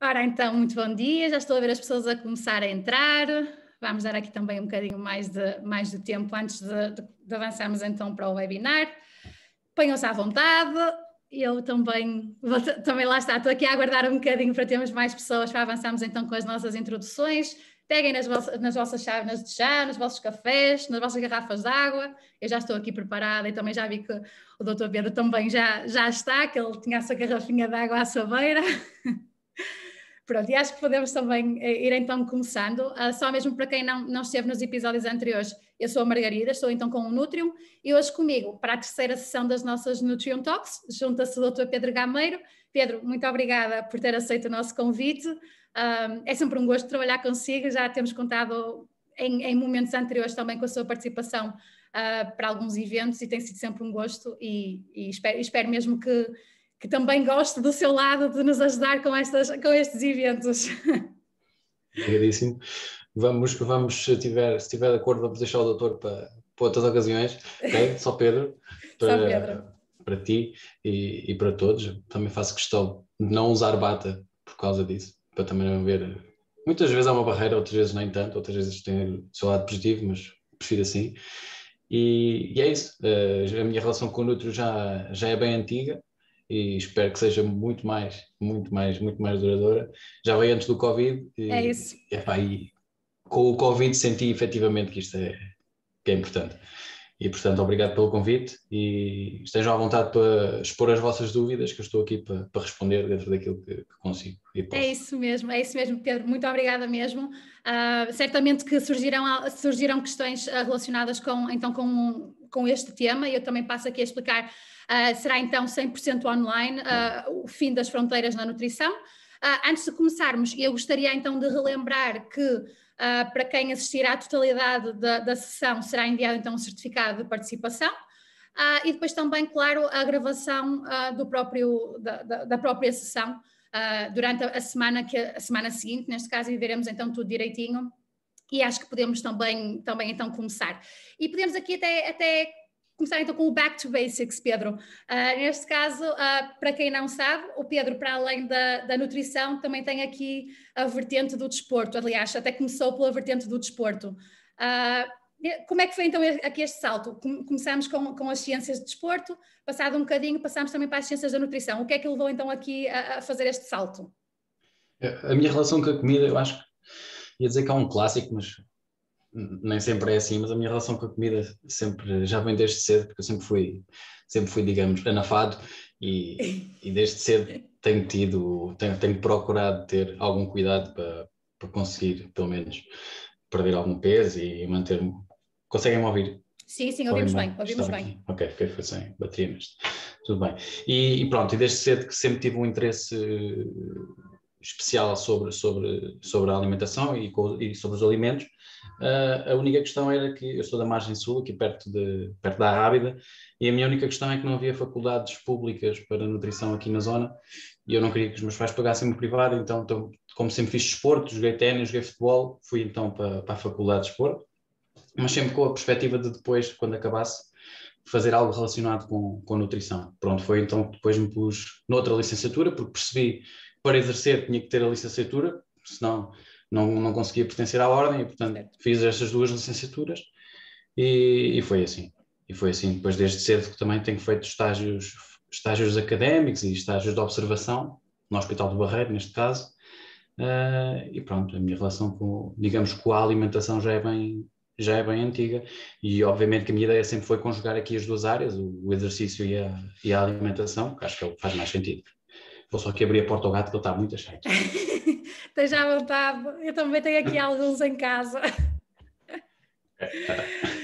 Ora, então, muito bom dia, já estou a ver as pessoas a começar a entrar. Vamos dar aqui também um bocadinho mais de tempo antes de avançarmos então para o webinar. Ponham-se à vontade, eu também lá está, estou aqui a aguardar um bocadinho para termos mais pessoas para avançarmos então com as nossas introduções. Peguem nas vossas chávenas de chá, nos vossos cafés, nas vossas garrafas de água. Eu já estou aqui preparada e também já vi que o Dr. Pedro também já está, que ele tinha a sua garrafinha de água à sua beira. Pronto, e acho que podemos também ir então começando, só mesmo para quem não esteve nos episódios anteriores, eu sou a Margarida, estou então com o Nutrium e hoje comigo, para a terceira sessão das nossas Nutrium Talks, junta-se o Dr. Pedro Gameiro. Pedro, muito obrigada por ter aceito o nosso convite, é sempre um gosto trabalhar consigo, já temos contado em momentos anteriores também com a sua participação para alguns eventos e tem sido sempre um gosto e espero mesmo que também goste do seu lado de nos ajudar com estes eventos. Obrigadíssimo. Vamos se tiver de acordo, vamos deixar o doutor para outras ocasiões, ok? Só Pedro, para ti e para todos. Também faço questão de não usar bata por causa disso, para também não haver... Muitas vezes há uma barreira, outras vezes nem tanto, outras vezes tem o seu lado positivo, mas prefiro assim. E é isso. A minha relação com o Nutri já é bem antiga, e espero que seja muito mais duradoura. Já veio antes do Covid É isso. E com o Covid senti efetivamente que isto que é importante. E, portanto, obrigado pelo convite e estejam à vontade para expor as vossas dúvidas, que eu estou aqui para responder dentro daquilo que consigo e posso. É isso mesmo, Pedro, muito obrigada mesmo. Certamente que surgiram questões relacionadas com este tema e eu também passo aqui a explicar. Será então 100% online, o fim das fronteiras na nutrição. Antes de começarmos, eu gostaria então de relembrar que para quem assistir à totalidade da sessão será enviado então um certificado de participação. E depois também, claro, a gravação da própria sessão durante a semana seguinte, neste caso, e veremos então tudo direitinho. E acho que podemos também então começar. E podemos aqui até começar então com o Back to Basics, Pedro. Neste caso, para quem não sabe, o Pedro, para além da nutrição, também tem aqui a vertente do desporto. Aliás, até começou pela vertente do desporto. Como é que foi então aqui este salto? Começámos com as ciências de desporto, passado um bocadinho passámos também para as ciências da nutrição. O que é que levou então aqui a fazer este salto? A minha relação com a comida, eu acho que ia dizer que é um clássico, mas nem sempre é assim, mas a minha relação com a comida sempre, já vem desde cedo, porque eu sempre fui, digamos, anafado e desde cedo tenho procurado ter algum cuidado para conseguir, pelo menos, perder algum peso e manter-me. Conseguem-me ouvir? Sim, ouvimos bem. Ok, foi sem bateria neste. Tudo bem. E pronto, e desde cedo que sempre tive um interesse especial sobre a alimentação e sobre os alimentos. A única questão era que eu sou da margem sul, aqui perto da Rábida, e a minha única questão é que não havia faculdades públicas para nutrição aqui na zona, e eu não queria que os meus pais pagassem uma privada, então como sempre fiz desporto, joguei ténis, joguei futebol, fui então para a faculdade de desporto, mas sempre com a perspectiva de depois, quando acabasse, fazer algo relacionado com nutrição. Pronto, foi então que depois me pus noutra licenciatura, porque percebi que para exercer tinha que ter a licenciatura, senão não conseguia pertencer à ordem, e portanto fiz estas duas licenciaturas e foi assim. E foi assim, depois desde cedo que também tenho feito estágios académicos e estágios de observação, no Hospital do Barreiro, neste caso, e pronto, a minha relação com a alimentação já é bem antiga e obviamente que a minha ideia sempre foi conjugar aqui as duas áreas, o exercício e a alimentação, que acho que faz mais sentido. Vou só aqui abrir a porta ao gato que ele está muito cheio. Esteja à vontade, eu também tenho aqui alguns em casa.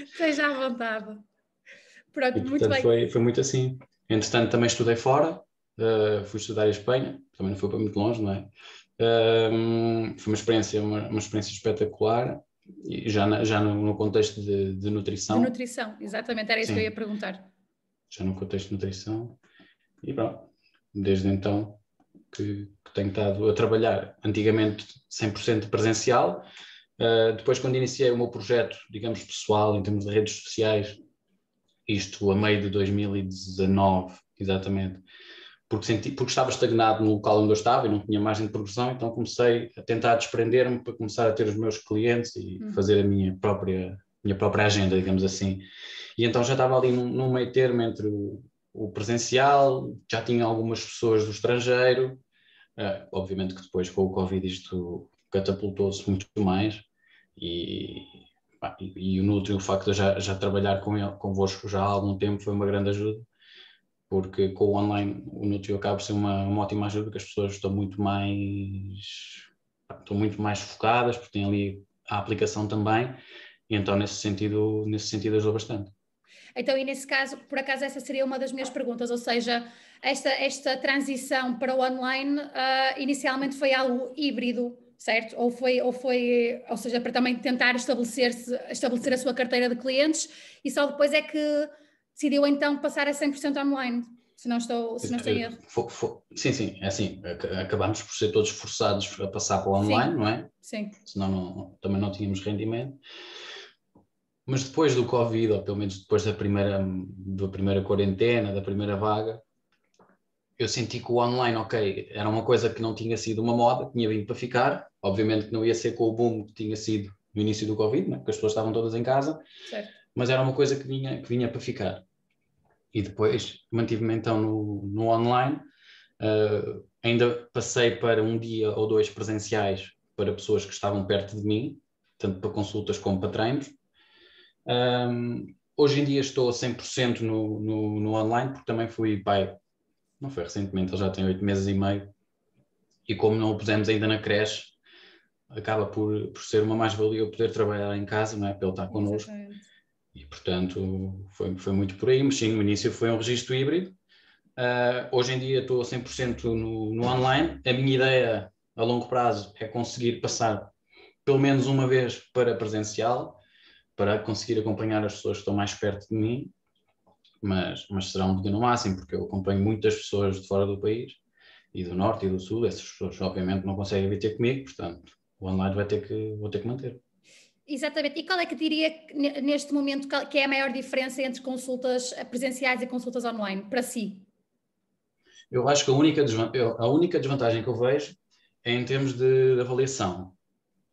Esteja à vontade. Pronto, e, portanto, muito bem. Foi muito assim. Entretanto também estudei fora, fui estudar em Espanha, também não foi para muito longe, não é? Foi uma experiência espetacular, e já no contexto de nutrição. De nutrição, exatamente, era isso que eu ia perguntar. Já no contexto de nutrição, e pronto, desde então que tenho estado a trabalhar, antigamente 100% presencial, depois quando iniciei o meu projeto, digamos, pessoal, em termos de redes sociais, isto a meio de 2019, exatamente, porque estava estagnado no local onde eu estava e não tinha margem de progressão, então comecei a tentar desprender-me para começar a ter os meus clientes e fazer a minha própria agenda, digamos assim. E então já estava ali num meio termo entre o presencial, já tinha algumas pessoas do estrangeiro, obviamente que depois com o Covid isto catapultou-se muito mais e o Nutri, o facto de eu já trabalhar convosco já há algum tempo foi uma grande ajuda, porque com o online o Nutri acaba por ser uma ótima ajuda, porque as pessoas estão muito mais focadas, porque têm ali a aplicação também, e então nesse sentido ajudou bastante. Então, e nesse caso, por acaso essa seria uma das minhas perguntas, ou seja, esta transição para o online inicialmente foi algo híbrido, certo? Ou seja, para também tentar estabelecer a sua carteira de clientes, e só depois é que decidiu então passar a 100% online, se não estou em erro. Sim, é assim, acabámos por ser todos forçados a passar para o online, não é? Sim. Senão também não tínhamos rendimento. Mas depois do Covid, ou pelo menos depois da primeira quarentena, da primeira vaga, eu senti que o online, ok, era uma coisa que não tinha sido uma moda, tinha vindo para ficar. Obviamente que não ia ser com o boom que tinha sido no início do Covid, né? Porque as pessoas estavam todas em casa, certo. Mas era uma coisa que vinha para ficar. E depois mantive-me então no online. Ainda passei para um dia ou dois presenciais para pessoas que estavam perto de mim, tanto para consultas como para treinos. Hoje em dia estou a 100% no online, porque também fui pai, não foi recentemente, ele já tem 8 meses e meio, e como não o pusemos ainda na creche, acaba por ser uma mais-valia eu poder trabalhar em casa, não é? Para ele estar connosco. Exatamente. E portanto foi muito por aí, mas sim, no início foi um registro híbrido. Hoje em dia estou a 100% no online. A minha ideia a longo prazo é conseguir passar pelo menos uma vez para presencial, para conseguir acompanhar as pessoas que estão mais perto de mim, mas será um dia no máximo, porque eu acompanho muitas pessoas de fora do país, e do norte e do sul. Essas pessoas obviamente não conseguem vir ter comigo, portanto o online vou ter que manter. Exatamente. E qual é que diria neste momento que é a maior diferença entre consultas presenciais e consultas online, para si? Eu acho que a única desvantagem que eu vejo é em termos de avaliação,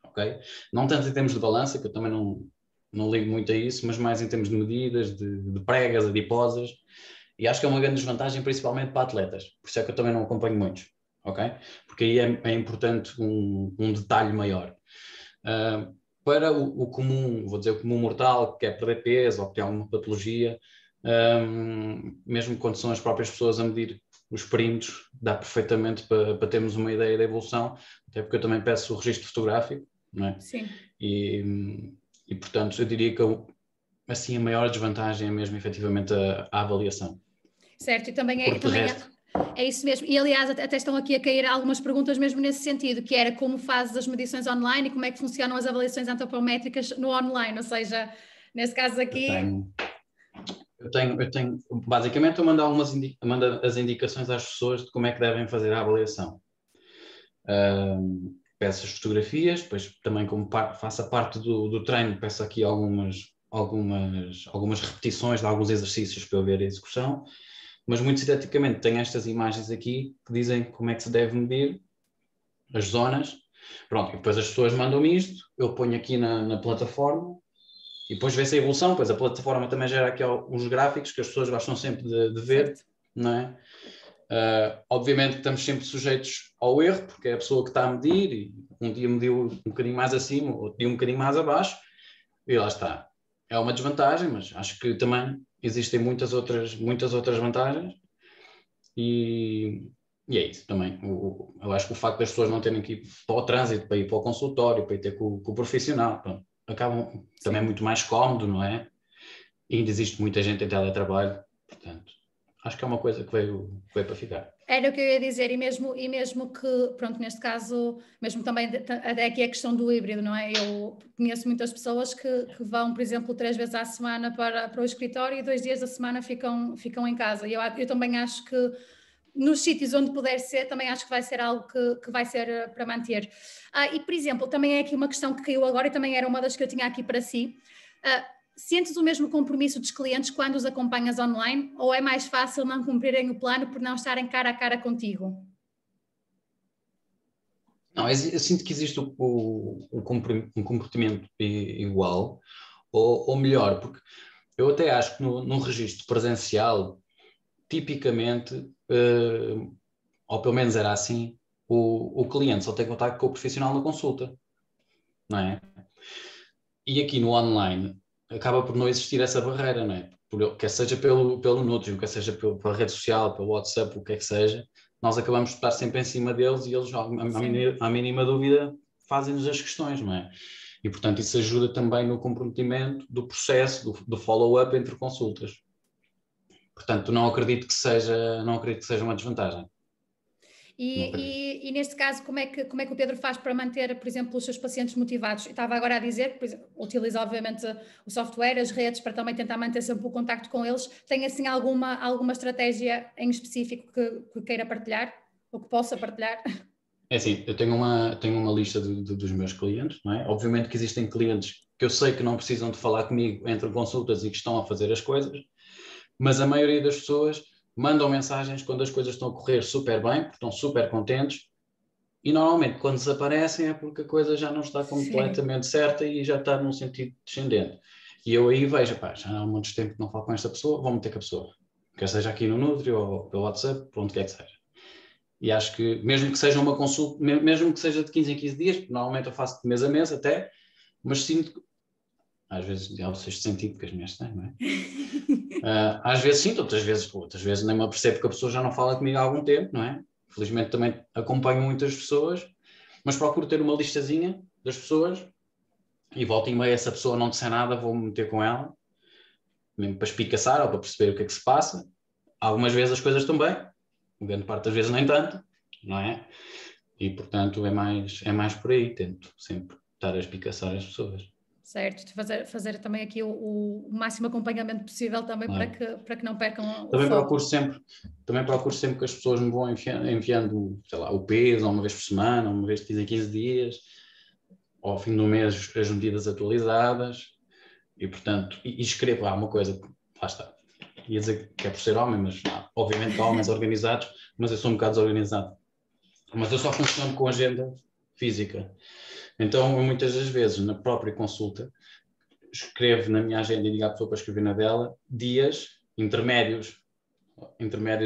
ok? Não tanto em termos de balança, que eu também não ligo muito a isso, mas mais em termos de medidas, de pregas, adiposas, e acho que é uma grande desvantagem principalmente para atletas, por isso é que eu também não acompanho muitos, ok? Porque aí é importante um detalhe maior. Para o comum, vou dizer o comum mortal, que quer perder peso ou que tem alguma patologia, mesmo quando são as próprias pessoas a medir os perímetros, dá perfeitamente para termos uma ideia da evolução, até porque eu também peço o registro fotográfico, não é? Sim. E portanto, eu diria que assim, a maior desvantagem é mesmo efetivamente a avaliação. Certo, e também é isso mesmo. E aliás, até estão aqui a cair algumas perguntas mesmo nesse sentido, que era como fazes as medições online e como é que funcionam as avaliações antropométricas no online, ou seja, nesse caso aqui... Eu tenho basicamente eu mando as indicações às pessoas de como é que devem fazer a avaliação. Peço as fotografias, depois também como faço parte do treino, peço aqui algumas repetições de alguns exercícios para eu ver a execução, mas muito sinteticamente tenho estas imagens aqui que dizem como é que se deve medir as zonas. Pronto, e depois as pessoas mandam-me isto, eu ponho aqui na plataforma e depois vê-se a evolução, pois a plataforma também gera aqui os gráficos que as pessoas gostam sempre de ver, certo. Não é? Obviamente que estamos sempre sujeitos ao erro, porque é a pessoa que está a medir e um dia mediu um bocadinho mais acima, outro dia um bocadinho mais abaixo, e lá está. É uma desvantagem, mas acho que também existem muitas outras vantagens e é isso também. Eu acho que o facto das pessoas não terem que ir para o trânsito, para ir para o consultório, para ir ter com o profissional, pronto, acabam também muito mais cómodo, não é? E ainda existe muita gente em teletrabalho, portanto, acho que é uma coisa que veio para ficar. Era o que eu ia dizer, e mesmo que, pronto, neste caso, mesmo também até aqui a questão do híbrido, não é? Eu conheço muitas pessoas que vão, por exemplo, 3 vezes à semana para o escritório e 2 dias da semana ficam em casa. E eu também acho que nos sítios onde puder ser, também acho que vai ser algo que vai ser para manter. E, por exemplo, também é aqui uma questão que caiu agora e também era uma das que eu tinha aqui para si. sentes o mesmo compromisso dos clientes quando os acompanhas online ou é mais fácil não cumprirem o plano por não estarem cara a cara contigo? Não, eu sinto que existe um comportamento igual, ou melhor, porque eu até acho que no registro presencial, tipicamente, ou pelo menos era assim, o cliente só tem contato com o profissional na consulta, não é? E aqui no online acaba por não existir essa barreira, não é? Quer seja pelo Nutrium, quer seja pela rede social, pelo WhatsApp, o que é que seja, nós acabamos de estar sempre em cima deles e eles, à mínima dúvida, fazem-nos as questões, não é? E, portanto, isso ajuda também no comprometimento do processo, do follow-up entre consultas. Portanto, não acredito que seja uma desvantagem. E neste caso, como é que o Pedro faz para manter, por exemplo, os seus pacientes motivados? Eu estava agora a dizer que, por exemplo, utiliza obviamente o software, as redes, para também tentar manter sempre o contacto com eles. Tem assim alguma estratégia em específico que queira partilhar ou que possa partilhar? É assim, eu tenho uma lista dos meus clientes, não é? Obviamente que existem clientes que eu sei que não precisam de falar comigo entre consultas e que estão a fazer as coisas, mas a maioria das pessoas mandam mensagens quando as coisas estão a correr super bem, porque estão super contentes, e normalmente quando desaparecem é porque a coisa já não está completamente certa e já está num sentido descendente. E eu aí vejo, pá, já há muito tempo que não falo com esta pessoa, vou meter com a pessoa. Quer seja aqui no Nutri ou pelo WhatsApp, por onde quer que seja. E acho que mesmo que seja uma consulta, mesmo que seja de 15 em 15 dias, porque normalmente eu faço de mês a mês até, mas sinto que, às vezes é o sexto sentido que as minhas têm, não é? Às vezes sinto, outras vezes nem me apercebo que a pessoa já não fala comigo há algum tempo, não é? Felizmente também acompanho muitas pessoas, mas procuro ter uma listazinha das pessoas e volta e meia, se a pessoa não disser nada, vou-me meter com ela, mesmo para espicaçar ou para perceber o que é que se passa. Algumas vezes as coisas estão bem, grande parte das vezes nem tanto, não é? E, portanto, é mais por aí. Tento sempre estar a espicaçar as pessoas. Certo, de fazer também aqui o máximo acompanhamento possível também para que não percam também o foco. procuro sempre que as pessoas me vão enviando, sei lá, o peso, uma vez por semana, uma vez de 15 em 15 dias, ao fim do mês as medidas atualizadas, e, portanto, escrevo uma coisa, lá está. Ia dizer que é por ser homem, mas obviamente há homens organizados, mas eu sou um bocado desorganizado. Mas eu só funciono com agenda física. Então, eu, muitas das vezes, na própria consulta, escrevo na minha agenda e digo à pessoa para escrever na dela dias intermédios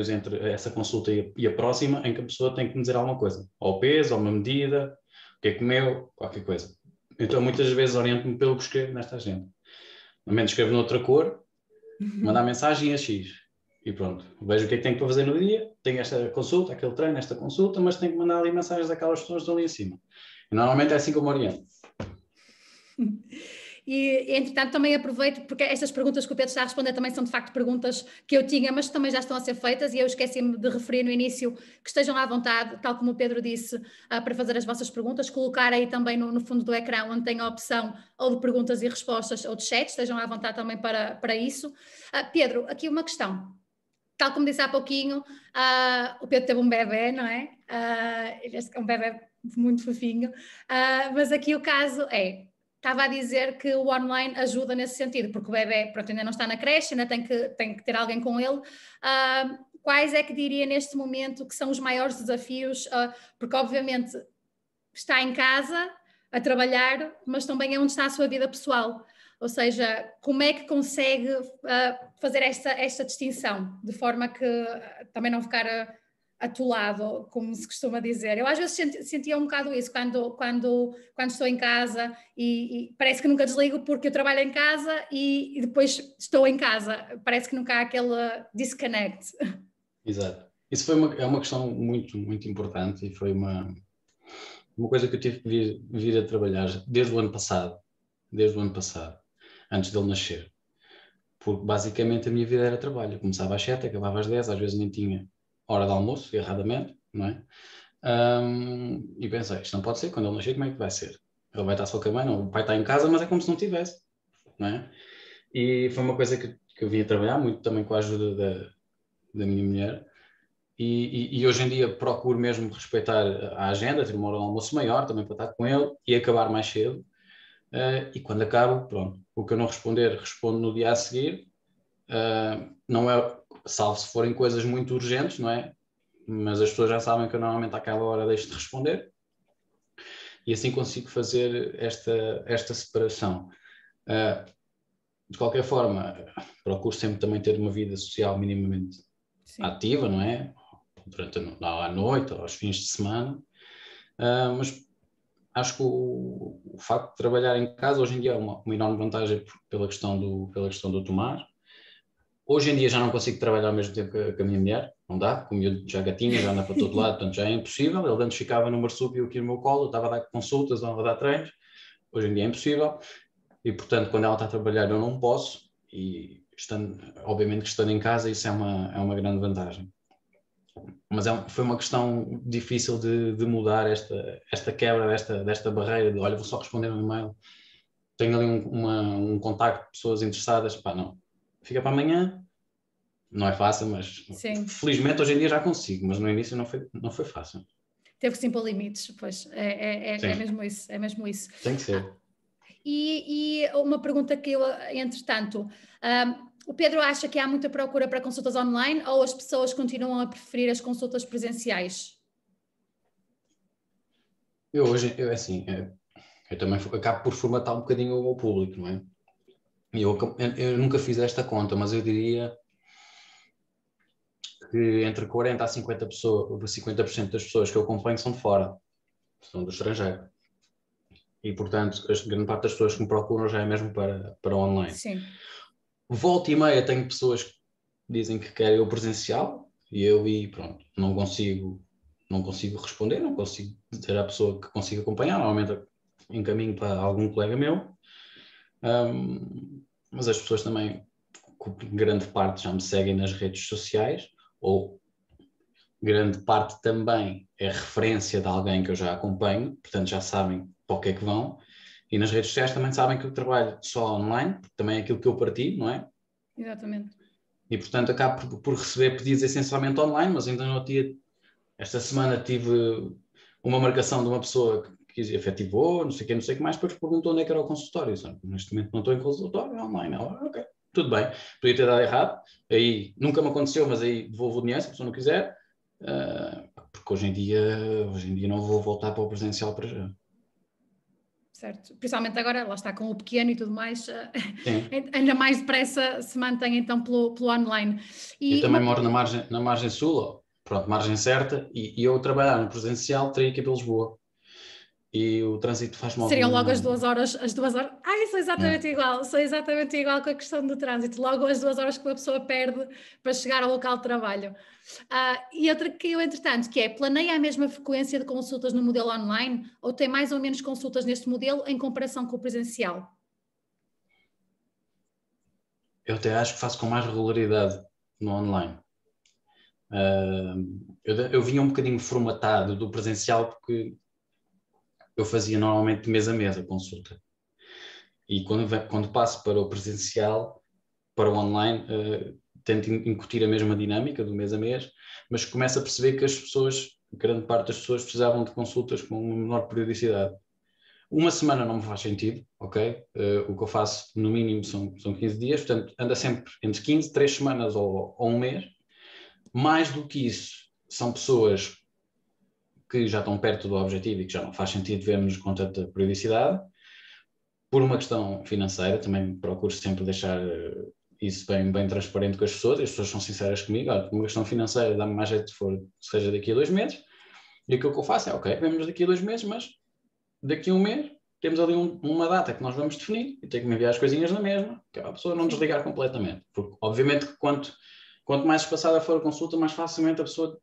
entre essa consulta e a próxima, em que a pessoa tem que me dizer alguma coisa. Ou peso, ou uma medida, o que é que comeu, qualquer coisa. Então, muitas vezes oriento-me pelo que escrevo nesta agenda. Normalmente escrevo noutra cor, mandar mensagem a X. E pronto, vejo o que é que tenho para fazer no dia, tenho esta consulta, aquele treino, esta consulta, mas tenho que mandar ali mensagens daquelas pessoas que estão ali em cima. E normalmente é assim como oriento. E, entretanto, também aproveito, porque estas perguntas que o Pedro está a responder também são de facto perguntas que eu tinha, mas também já estão a ser feitas, e eu esqueci-me de referir no início que estejam à vontade, tal como o Pedro disse, para fazer as vossas perguntas, colocar aí também no fundo do ecrã, onde tem a opção ou de perguntas e respostas ou de chat, estejam à vontade também para isso. Pedro, aqui uma questão. Tal como disse há pouquinho, o Pedro teve um bebê, não é? Um bebê muito fofinho, mas aqui o caso estava a dizer que o online ajuda nesse sentido, porque o bebê, pronto, ainda não está na creche, ainda tem que ter alguém com ele. Quais é que diria neste momento que são os maiores desafios? Porque obviamente está em casa a trabalhar, mas também é onde está a sua vida pessoal. Ou seja, como é que consegue fazer esta distinção, de forma que também não ficar atolado, como se costuma dizer. Eu às vezes sentia um bocado isso quando estou em casa e parece que nunca desligo porque eu trabalho em casa e depois estou em casa. Parece que nunca há aquele disconnect. Exato. Isso é uma questão muito, muito importante e foi uma coisa que eu tive que vir a trabalhar desde o ano passado, antes dele nascer. Porque basicamente a minha vida era trabalho. Eu começava às 7, acabava às 10, às vezes nem tinha hora de almoço, erradamente, não é? E pensei, isto não pode ser, quando ele nascer, como é que vai ser? Ele vai estar só com a mãe, não, o pai está em casa, mas é como se não tivesse, não é? E foi uma coisa que eu vim a trabalhar muito também com a ajuda da minha mulher. E hoje em dia procuro mesmo respeitar a agenda, ter uma hora de almoço maior também para estar com ele e acabar mais cedo, e quando acabo, pronto, o que eu não responder, respondo no dia a seguir. Não é, salvo se forem coisas muito urgentes, não é? Mas as pessoas já sabem que eu normalmente àquela hora deixo de responder e assim consigo fazer esta separação. De qualquer forma, procuro sempre também ter uma vida social minimamente ativa, não é? Durante a noite ou aos fins de semana, mas acho que o facto de trabalhar em casa hoje em dia é uma enorme vantagem pela questão do Tomás. Hoje em dia já não consigo trabalhar ao mesmo tempo que a minha mulher, não dá, porque o miúdo já gatinha, já anda para todo lado, portanto já é impossível. Ele antes ficava no marsúpio aqui no meu colo, eu estava a dar consultas, estava a dar treinos, hoje em dia é impossível. E portanto, quando ela está a trabalhar, eu não posso, e obviamente que estando em casa, isso é uma grande vantagem. Mas foi uma questão difícil de mudar esta quebra desta barreira de, olha, vou só responder um e-mail, tenho ali um contacto de pessoas interessadas, pá, não, fica para amanhã. Não é fácil, mas felizmente hoje em dia já consigo, mas no início não foi fácil. Teve que se impor limites, pois, é mesmo isso, é mesmo isso. Tem que ser. E uma pergunta que eu, entretanto, o Pedro acha que há muita procura para consultas online ou as pessoas continuam a preferir as consultas presenciais? Eu também acabo por formatar um bocadinho o público, não é? Eu nunca fiz esta conta, mas eu diria que entre 40% a 50% das pessoas que eu acompanho são de fora, são do estrangeiro. E, portanto, a grande parte das pessoas que me procuram já é mesmo para online. Sim. Volta e meia tenho pessoas que dizem que querem o presencial e pronto, não consigo responder, não consigo ter a pessoa que consiga acompanhar, normalmente encaminho para algum colega meu, mas as pessoas também, grande parte já me seguem nas redes sociais, ou grande parte também é referência de alguém que eu já acompanho, portanto já sabem para o que é que vão, e nas redes sociais também sabem que eu trabalho só online, porque também é aquilo que eu partilho, não é? Exatamente. E portanto acabo por receber pedidos essencialmente online, mas ainda no dia, esta semana tive uma marcação de uma pessoa que efetivou, não sei o que mais, depois perguntou onde é que era o consultório. Neste momento não estou em consultório, é online. Ok, tudo bem, podia ter dado errado, aí nunca me aconteceu, mas aí devolvo o dinheiro se a pessoa não quiser, porque hoje em dia não vou voltar para o presencial para já. Certo, principalmente agora, lá está com o pequeno e tudo mais, ainda mais depressa se mantém então pelo online. Eu também moro na margem sul, pronto, margem certa, e eu trabalhar no presencial teria que ir para Lisboa. E o trânsito faz mal. Seriam logo as 2 horas. Ai, sou exatamente igual com a questão do trânsito. Logo as 2 horas que uma pessoa perde para chegar ao local de trabalho. E outra que eu, entretanto, que é, planeia a mesma frequência de consultas no modelo online ou tem mais ou menos consultas neste modelo em comparação com o presencial? Eu até acho que faço com mais regularidade no online. Eu vinha um bocadinho formatado do presencial porque eu fazia normalmente de mês a mês a consulta. E quando passo para o presencial, para o online, tento incutir a mesma dinâmica do mês a mês, mas começo a perceber que as pessoas, grande parte das pessoas, precisavam de consultas com uma menor periodicidade. Uma semana não me faz sentido, ok? O que eu faço no mínimo são 15 dias, portanto anda sempre entre 15, 3 semanas ou um mês. Mais do que isso, são pessoas que já estão perto do objetivo e que já não faz sentido vermos com tanta periodicidade. Por uma questão financeira, também procuro sempre deixar isso bem transparente com as pessoas são sinceras comigo. Olha, por uma questão financeira, dá-me mais jeito seja daqui a 2 meses. E aquilo que eu faço é, ok, vemos daqui a 2 meses, mas daqui a um mês temos ali uma data que nós vamos definir e tem que me enviar as coisinhas na mesma, que é para a pessoa não desligar completamente. Porque, obviamente, que quanto mais espaçada for a consulta, mais facilmente a pessoa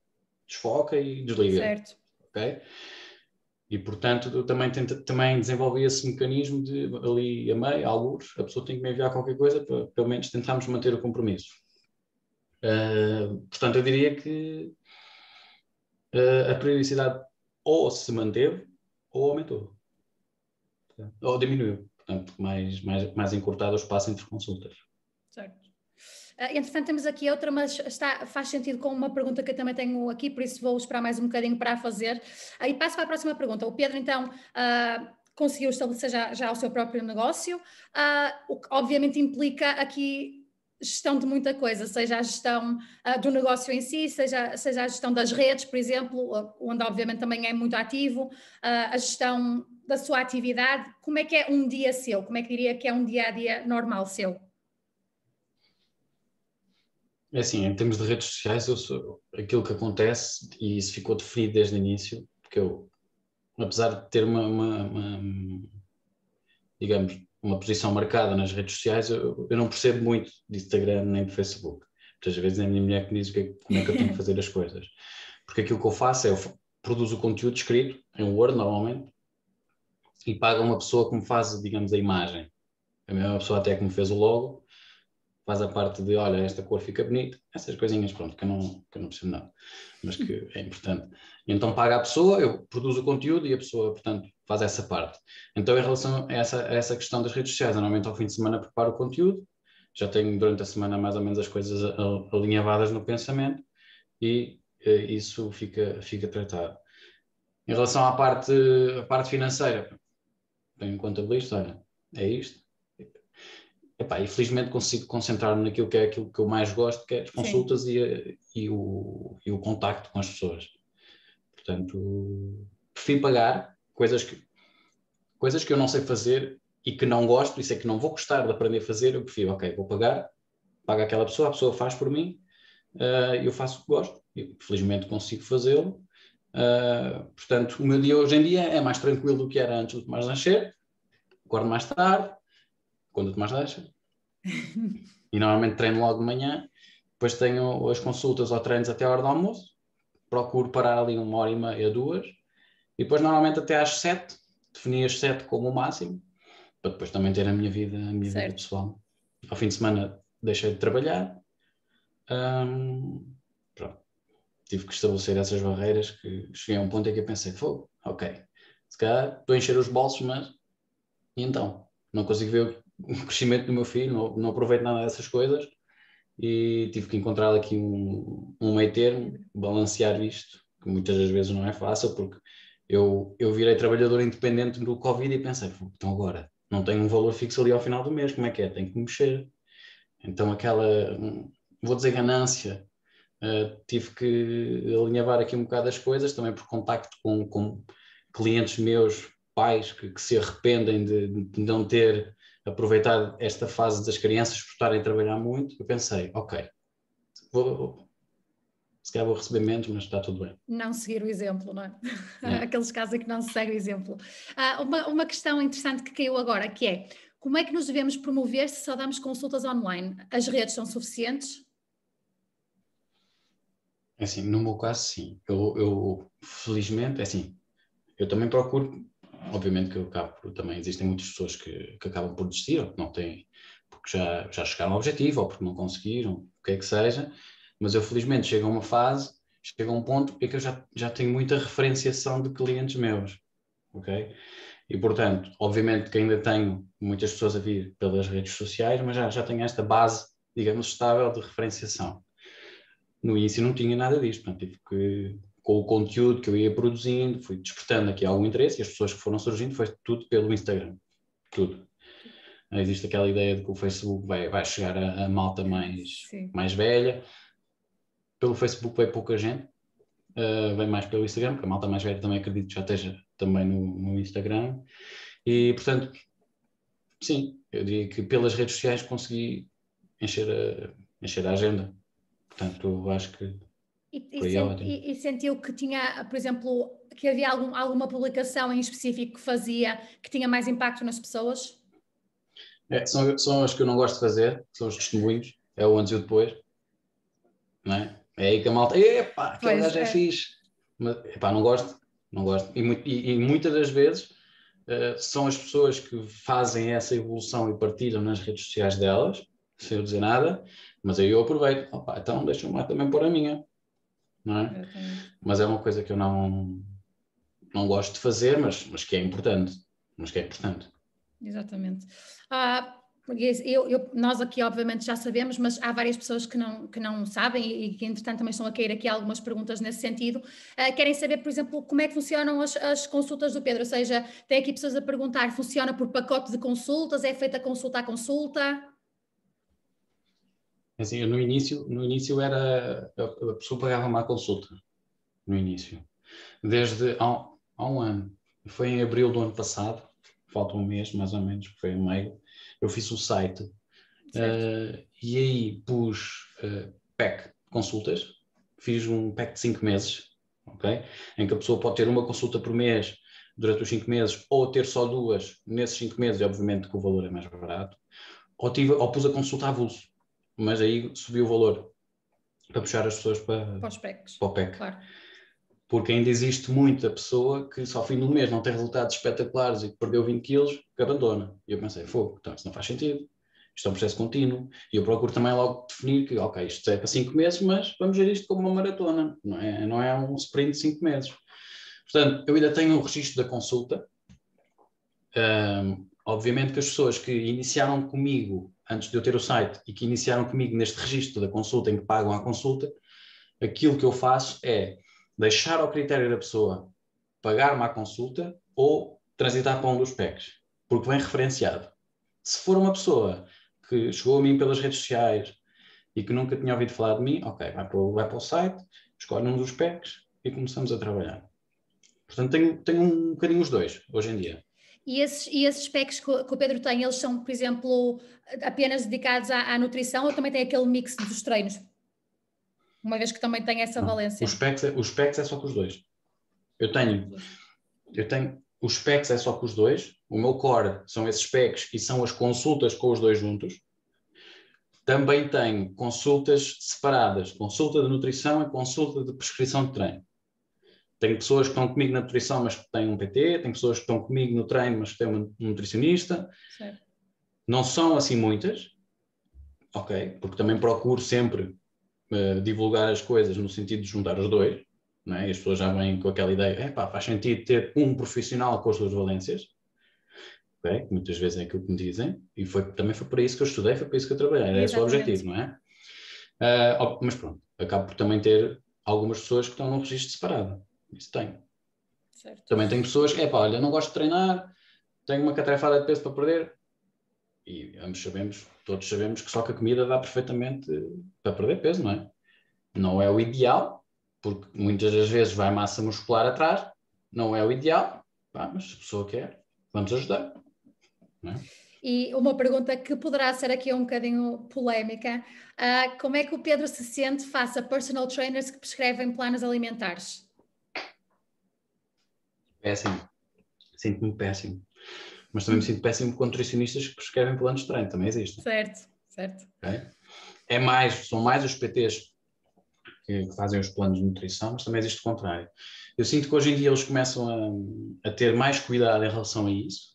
desfoca e desliga. Certo. Ok? E, portanto, eu também desenvolvi esse mecanismo de ali a meio, alguns, a pessoa tem que me enviar qualquer coisa para, pelo menos, tentarmos manter o compromisso. Portanto, eu diria que a periodicidade ou se manteve ou aumentou. Ou diminuiu. Portanto, mais encurtado o espaço entre consultas. Certo. Entretanto, temos aqui outra, mas faz sentido com uma pergunta que eu também tenho aqui, por isso vou esperar mais um bocadinho para a fazer. E passo para a próxima pergunta. O Pedro, então, conseguiu estabelecer já o seu próprio negócio, o que obviamente implica aqui gestão de muita coisa, seja a gestão do negócio em si, seja a gestão das redes, por exemplo, onde obviamente também é muito ativo, a gestão da sua atividade. Como é que é um dia seu? Como é que diria que é um dia-a-dia normal seu? É assim, em termos de redes sociais, aquilo que acontece, e isso ficou definido desde o início, porque eu, apesar de ter digamos, uma posição marcada nas redes sociais, eu não percebo muito de Instagram nem de Facebook. Muitas vezes é a minha mulher que me diz como é que eu tenho que fazer as coisas. Porque aquilo que eu faço é, eu produzo o conteúdo escrito, em Word normalmente, e pago uma pessoa que me faz, digamos, a imagem. A mesma pessoa até que me fez o logo, faz a parte de, olha, esta cor fica bonita, essas coisinhas, pronto, que eu não percebo nada, mas que é importante. Então paga a pessoa, eu produzo o conteúdo e a pessoa, portanto, faz essa parte. Então, em relação a essa questão das redes sociais, normalmente ao fim de semana preparo o conteúdo, já tenho durante a semana mais ou menos as coisas alinhavadas no pensamento e isso fica tratado. Em relação à parte financeira, tenho um contabilista, olha, é isto. Epá, e felizmente consigo concentrar-me naquilo que é aquilo que eu mais gosto, que é as consultas e o contacto com as pessoas. Portanto, prefiro pagar coisas que eu não sei fazer e que não gosto, e sei que não vou gostar de aprender a fazer, eu prefiro, ok, vou pagar, paga aquela pessoa, a pessoa faz por mim, eu faço o que gosto, e felizmente consigo fazê-lo. Portanto, o meu dia hoje em dia é mais tranquilo do que era antes de mais nascer, acordo mais tarde, quando tu mais deixa. E normalmente treino logo de manhã, depois tenho as consultas ou treinos até a hora do almoço, procuro parar ali 1h30, 2, e depois normalmente até às 7, defini as 7 como o máximo, para depois também ter a minha vida pessoal. Ao fim de semana deixei de trabalhar, pronto. Tive que estabelecer essas barreiras que cheguei a um ponto em que eu pensei, ok, se calhar estou a encher os bolsos, mas e então? Não consigo ver o crescimento do meu filho, não aproveito nada dessas coisas e tive que encontrar aqui um meio termo, balancear isto, que muitas das vezes não é fácil, porque eu virei trabalhador independente do Covid e pensei, então agora não tenho um valor fixo ali ao final do mês, como é que é? Tenho que mexer. Então vou dizer ganância, tive que alinhavar aqui um bocado as coisas, também por contacto com clientes meus, pais, que se arrependem de não ter aproveitado esta fase das crianças por estarem a trabalhar muito. Eu pensei, ok, se calhar vou receber menos, mas está tudo bem. Não seguir o exemplo, não é? Aqueles casos em que não se segue o exemplo. Uma questão interessante que caiu agora, que é, como é que nos devemos promover se só damos consultas online? As redes são suficientes? É assim, no meu caso, sim. Eu felizmente, é assim, eu também procuro, obviamente que eu acabo, também existem muitas pessoas que acabam por desistir, ou que não têm, porque já chegaram ao objetivo, ou porque não conseguiram, o que é que seja, mas eu felizmente chego a um ponto em que eu já tenho muita referenciação de clientes meus, ok? E portanto, obviamente que ainda tenho muitas pessoas a vir pelas redes sociais, mas já tenho esta base, digamos, estável de referenciação. No início não tinha nada disto, portanto, tive que, com o conteúdo que eu ia produzindo, fui despertando aqui algum interesse e as pessoas que foram surgindo foi tudo pelo Instagram, tudo. Existe aquela ideia de que o Facebook vai chegar a malta mais velha. Pelo Facebook vai pouca gente, vem mais pelo Instagram, porque a malta mais velha também acredito que já esteja também no Instagram. E, portanto, sim, eu diria que pelas redes sociais consegui encher a agenda. Portanto, acho que por aí é ótimo. E sentiu que tinha, por exemplo, que havia alguma publicação em específico que tinha mais impacto nas pessoas? São as que eu não gosto de fazer, são os testemunhos, é o antes e o depois, não é? É aí que a malta, epá, aquele gajo é fixe, mas epá, não gosto. E muitas das vezes são as pessoas que fazem essa evolução e partilham nas redes sociais delas, sem eu dizer nada, mas aí eu aproveito, opa, então deixa-me lá também pôr a minha, não é? Mas é uma coisa que eu não gosto de fazer, mas que é importante. Exatamente. Nós aqui obviamente já sabemos, mas há várias pessoas que não sabem e que entretanto também estão a cair aqui algumas perguntas nesse sentido. Querem saber, por exemplo, como é que funcionam as consultas do Pedro, ou seja, tem aqui pessoas a perguntar, funciona por pacote de consultas, é feita consulta a consulta? Assim, eu no início era, a pessoa pagava uma consulta, no início, desde há um ano, foi em abril do ano passado, falta um mês mais ou menos, foi em maio, eu fiz o site. E aí pus pack consultas, fiz um pack de 5 meses, ok? Em que a pessoa pode ter uma consulta por mês durante os 5 meses, ou ter só duas nesses 5 meses, e obviamente que o valor é mais barato, ou pus a consulta a avulso, mas aí subiu o valor para puxar as pessoas para os packs, o pack. claro. Porque ainda existe muita pessoa que só ao fim do mês não tem resultados espetaculares e que perdeu 20 quilos, que abandona. E eu pensei, fogo, então isso não faz sentido. Isto é um processo contínuo. E eu procuro também logo definir que, ok, isto é para 5 meses, mas vamos ver isto como uma maratona. Não é um sprint de 5 meses. Portanto, eu ainda tenho o registro da consulta. Obviamente que as pessoas que iniciaram comigo antes de eu ter o site e que iniciaram comigo neste registro da consulta em que pagam a consulta, aquilo que eu faço é deixar ao critério da pessoa pagar-me a consulta ou transitar para um dos packs, porque vem referenciado. Se for uma pessoa que chegou a mim pelas redes sociais e que nunca tinha ouvido falar de mim, ok, vai para o site, escolhe um dos packs e começamos a trabalhar. Portanto, tenho um bocadinho os dois, hoje em dia. E esses packs que o Pedro tem, eles são, por exemplo, apenas dedicados à nutrição ou também tem aquele mix dos treinos? Uma vez que também tem essa valência. Os packs é só com os dois. Eu tenho os packs é só com os dois. O meu core são esses packs e são as consultas com os dois juntos. Também tenho consultas separadas, consulta de nutrição e consulta de prescrição de treino. Tenho pessoas que estão comigo na nutrição, mas que têm um PT, tenho pessoas que estão comigo no treino, mas que têm um nutricionista. Certo. Não são assim muitas, ok? Porque também procuro sempre divulgar as coisas no sentido de juntar os dois, não é? E as pessoas já vêm com aquela ideia, faz sentido ter um profissional com as duas valências, okay? Muitas vezes é aquilo que me dizem, e também foi por isso que eu estudei, foi por isso que eu trabalhei, era esse o objetivo, não é? Mas pronto, acabo por também ter algumas pessoas que estão num registro separado, isso tenho. Certo. Também tenho pessoas que, olha, não gosto de treinar, tenho uma catrefada de peso para perder, e todos sabemos que só que a comida dá perfeitamente para perder peso, não é? Não é o ideal, porque muitas das vezes vai massa muscular atrás, não é o ideal, mas se a pessoa quer, vamos ajudar. Não é? E uma pergunta que poderá ser aqui um bocadinho polémica, como é que o Pedro se sente face a personal trainers que prescrevem planos alimentares? Péssimo, sinto-me péssimo. Mas também me sinto péssimo com nutricionistas que prescrevem planos de treino, também existem. Certo. Okay? São mais os PTs que fazem os planos de nutrição, mas também existe o contrário. Eu sinto que hoje em dia eles começam a ter mais cuidado em relação a isso.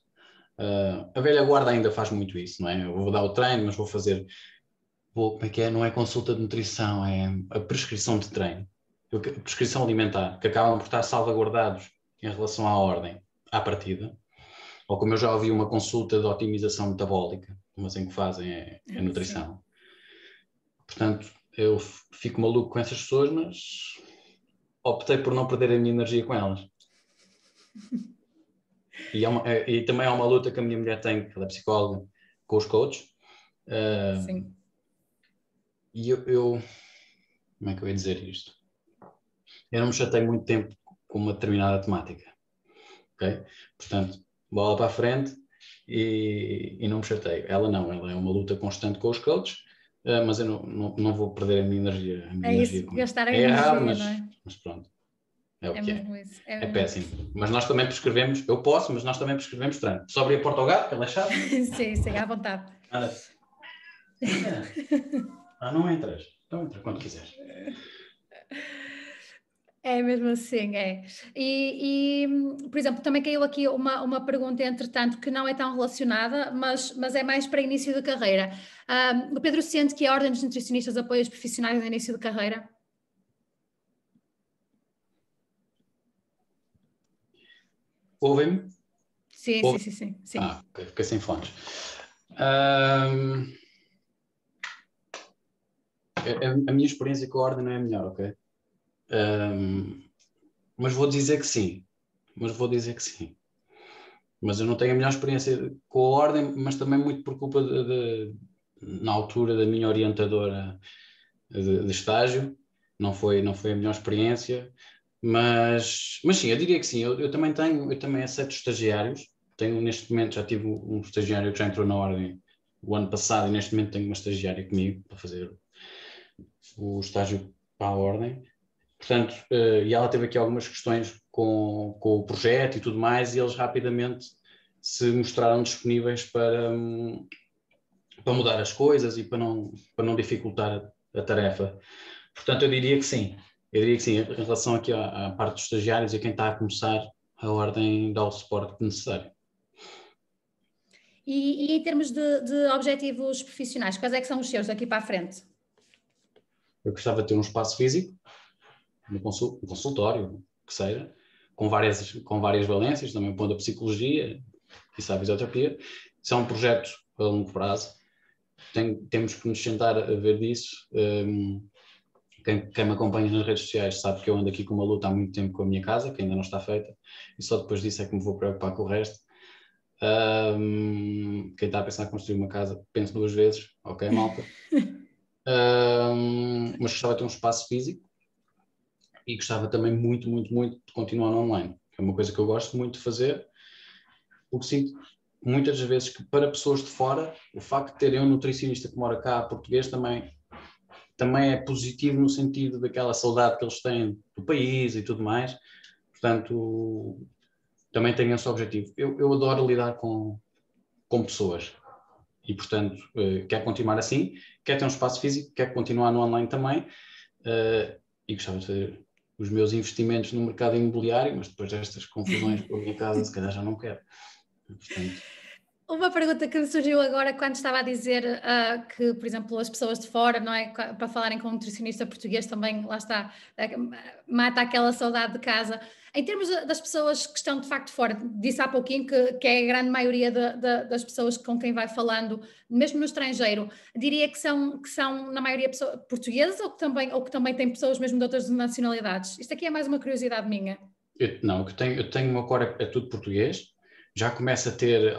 A velha guarda ainda faz muito isso, não é? Eu vou dar o treino, mas como é que é? Não é consulta de nutrição, é a prescrição de treino, a prescrição alimentar, que acabam por estar salvaguardados em relação à ordem, à partida. Ou como eu já ouvi uma consulta de otimização metabólica, mas em que fazem é nutrição. Sim. Portanto, eu fico maluco com essas pessoas, mas optei por não perder a minha energia com elas. E também há uma luta que a minha mulher tem, que ela é psicóloga, com os coaches. Sim. E eu como é que eu ia dizer isto? Eu não me chatei muito tempo com uma determinada temática. Ok? Portanto, bola para a frente e não me chateio. Ela é uma luta constante com os coaches, mas eu não vou perder a minha energia. Isso, gastar a energia, errado, mas, não é? mas pronto. É o que é. Isso, é péssimo. Mas nós também prescrevemos, eu posso, mas nós também prescrevemos treino. Só abrir a porta ao gato, que ela é chata. Sim, à vontade. Não entras. Então entra quando quiseres. É mesmo assim, é. Por exemplo, também caiu aqui uma pergunta, entretanto, que não é tão relacionada, mas é mais para início de carreira. O Pedro sente que a Ordem dos Nutricionistas apoia os profissionais no início de carreira? Ouvem-me? Sim. Ok, fiquei sem fones. Ahm, a minha experiência com a ordem não é a melhor, ok? Mas vou dizer que sim. Mas eu não tenho a melhor experiência com a ordem, mas também muito por culpa na altura da minha orientadora de estágio. Não foi a melhor experiência, mas sim, eu diria que sim. Eu também aceito estagiários. Neste momento, já tive um estagiário que já entrou na ordem o ano passado e neste momento tenho uma estagiária comigo para fazer o estágio para a ordem. Portanto, e ela teve aqui algumas questões com o projeto e tudo mais, e eles rapidamente se mostraram disponíveis para mudar as coisas e para não dificultar a tarefa. Portanto, eu diria que sim. Em relação aqui à parte dos estagiários e quem está a começar, a ordem dá o suporte necessário. E em termos de objetivos profissionais, quais é que são os seus daqui para a frente? Eu gostava de ter um espaço físico, um consultório, que seja, com várias valências, também pondo a psicologia, quiçá a fisioterapia. Isso é um projeto a longo prazo. Temos que nos sentar a ver disso. Quem me acompanha nas redes sociais sabe que eu ando aqui com uma luta há muito tempo com a minha casa, que ainda não está feita, e só depois disso é que me vou preocupar com o resto. Quem está a pensar em construir uma casa, pense duas vezes, ok, malta? Mas gostava de ter um espaço físico e gostava também muito, muito, muito de continuar no online, que é uma coisa que eu gosto muito de fazer, porque sinto muitas vezes que para pessoas de fora, o facto de terem um nutricionista que mora cá, português, também é positivo no sentido daquela saudade que eles têm do país e tudo mais. Portanto, também tenho esse objetivo. Eu adoro lidar com pessoas e, portanto, quero continuar assim, quero ter um espaço físico, quero continuar no online também e gostava de fazer os meus investimentos no mercado imobiliário, mas depois destas confusões com a minha casa, se calhar já não quero. Portanto, uma pergunta que me surgiu agora quando estava a dizer que, por exemplo, as pessoas de fora, não é? Para falarem com um nutricionista português também, lá está, mata aquela saudade de casa. Em termos das pessoas que estão de facto fora, disse há pouquinho que é a grande maioria das pessoas com quem vai falando, mesmo no estrangeiro, diria que são na maioria pessoas portuguesas ou que também têm pessoas mesmo de outras nacionalidades? Isto aqui é mais uma curiosidade minha. eu tenho uma cor, é tudo português. Já começa a ter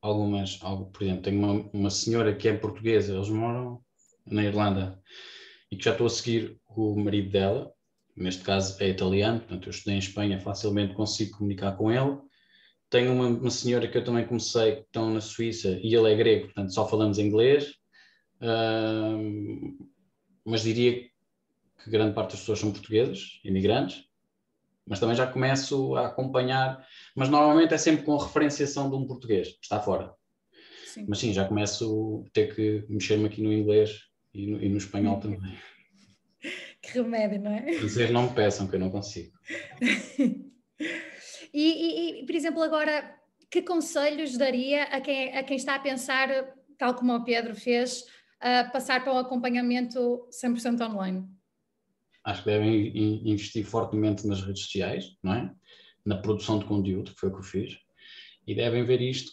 por exemplo, tenho uma senhora que é portuguesa, eles moram na Irlanda, e que já estou a seguir o marido dela, neste caso é italiano, portanto eu estudei em Espanha, facilmente consigo comunicar com ele. Tenho uma senhora que eu também comecei, que estão na Suíça, e ele é grego, portanto só falamos inglês, mas diria que grande parte das pessoas são portuguesas, imigrantes, mas também já começo a acompanhar, mas normalmente é sempre com a referenciação de um português, que está fora. Sim. Mas sim, já começo a ter que mexer-me aqui no inglês e no espanhol também. Que remédio, não é? Dizer não me peçam, que eu não consigo. E, por exemplo, agora, que conselhos daria a quem está a pensar, tal como o Pedro fez, a passar para o acompanhamento 100% online? Acho que devem investir fortemente nas redes sociais, não é? Na produção de conteúdo, que foi o que eu fiz, e devem ver isto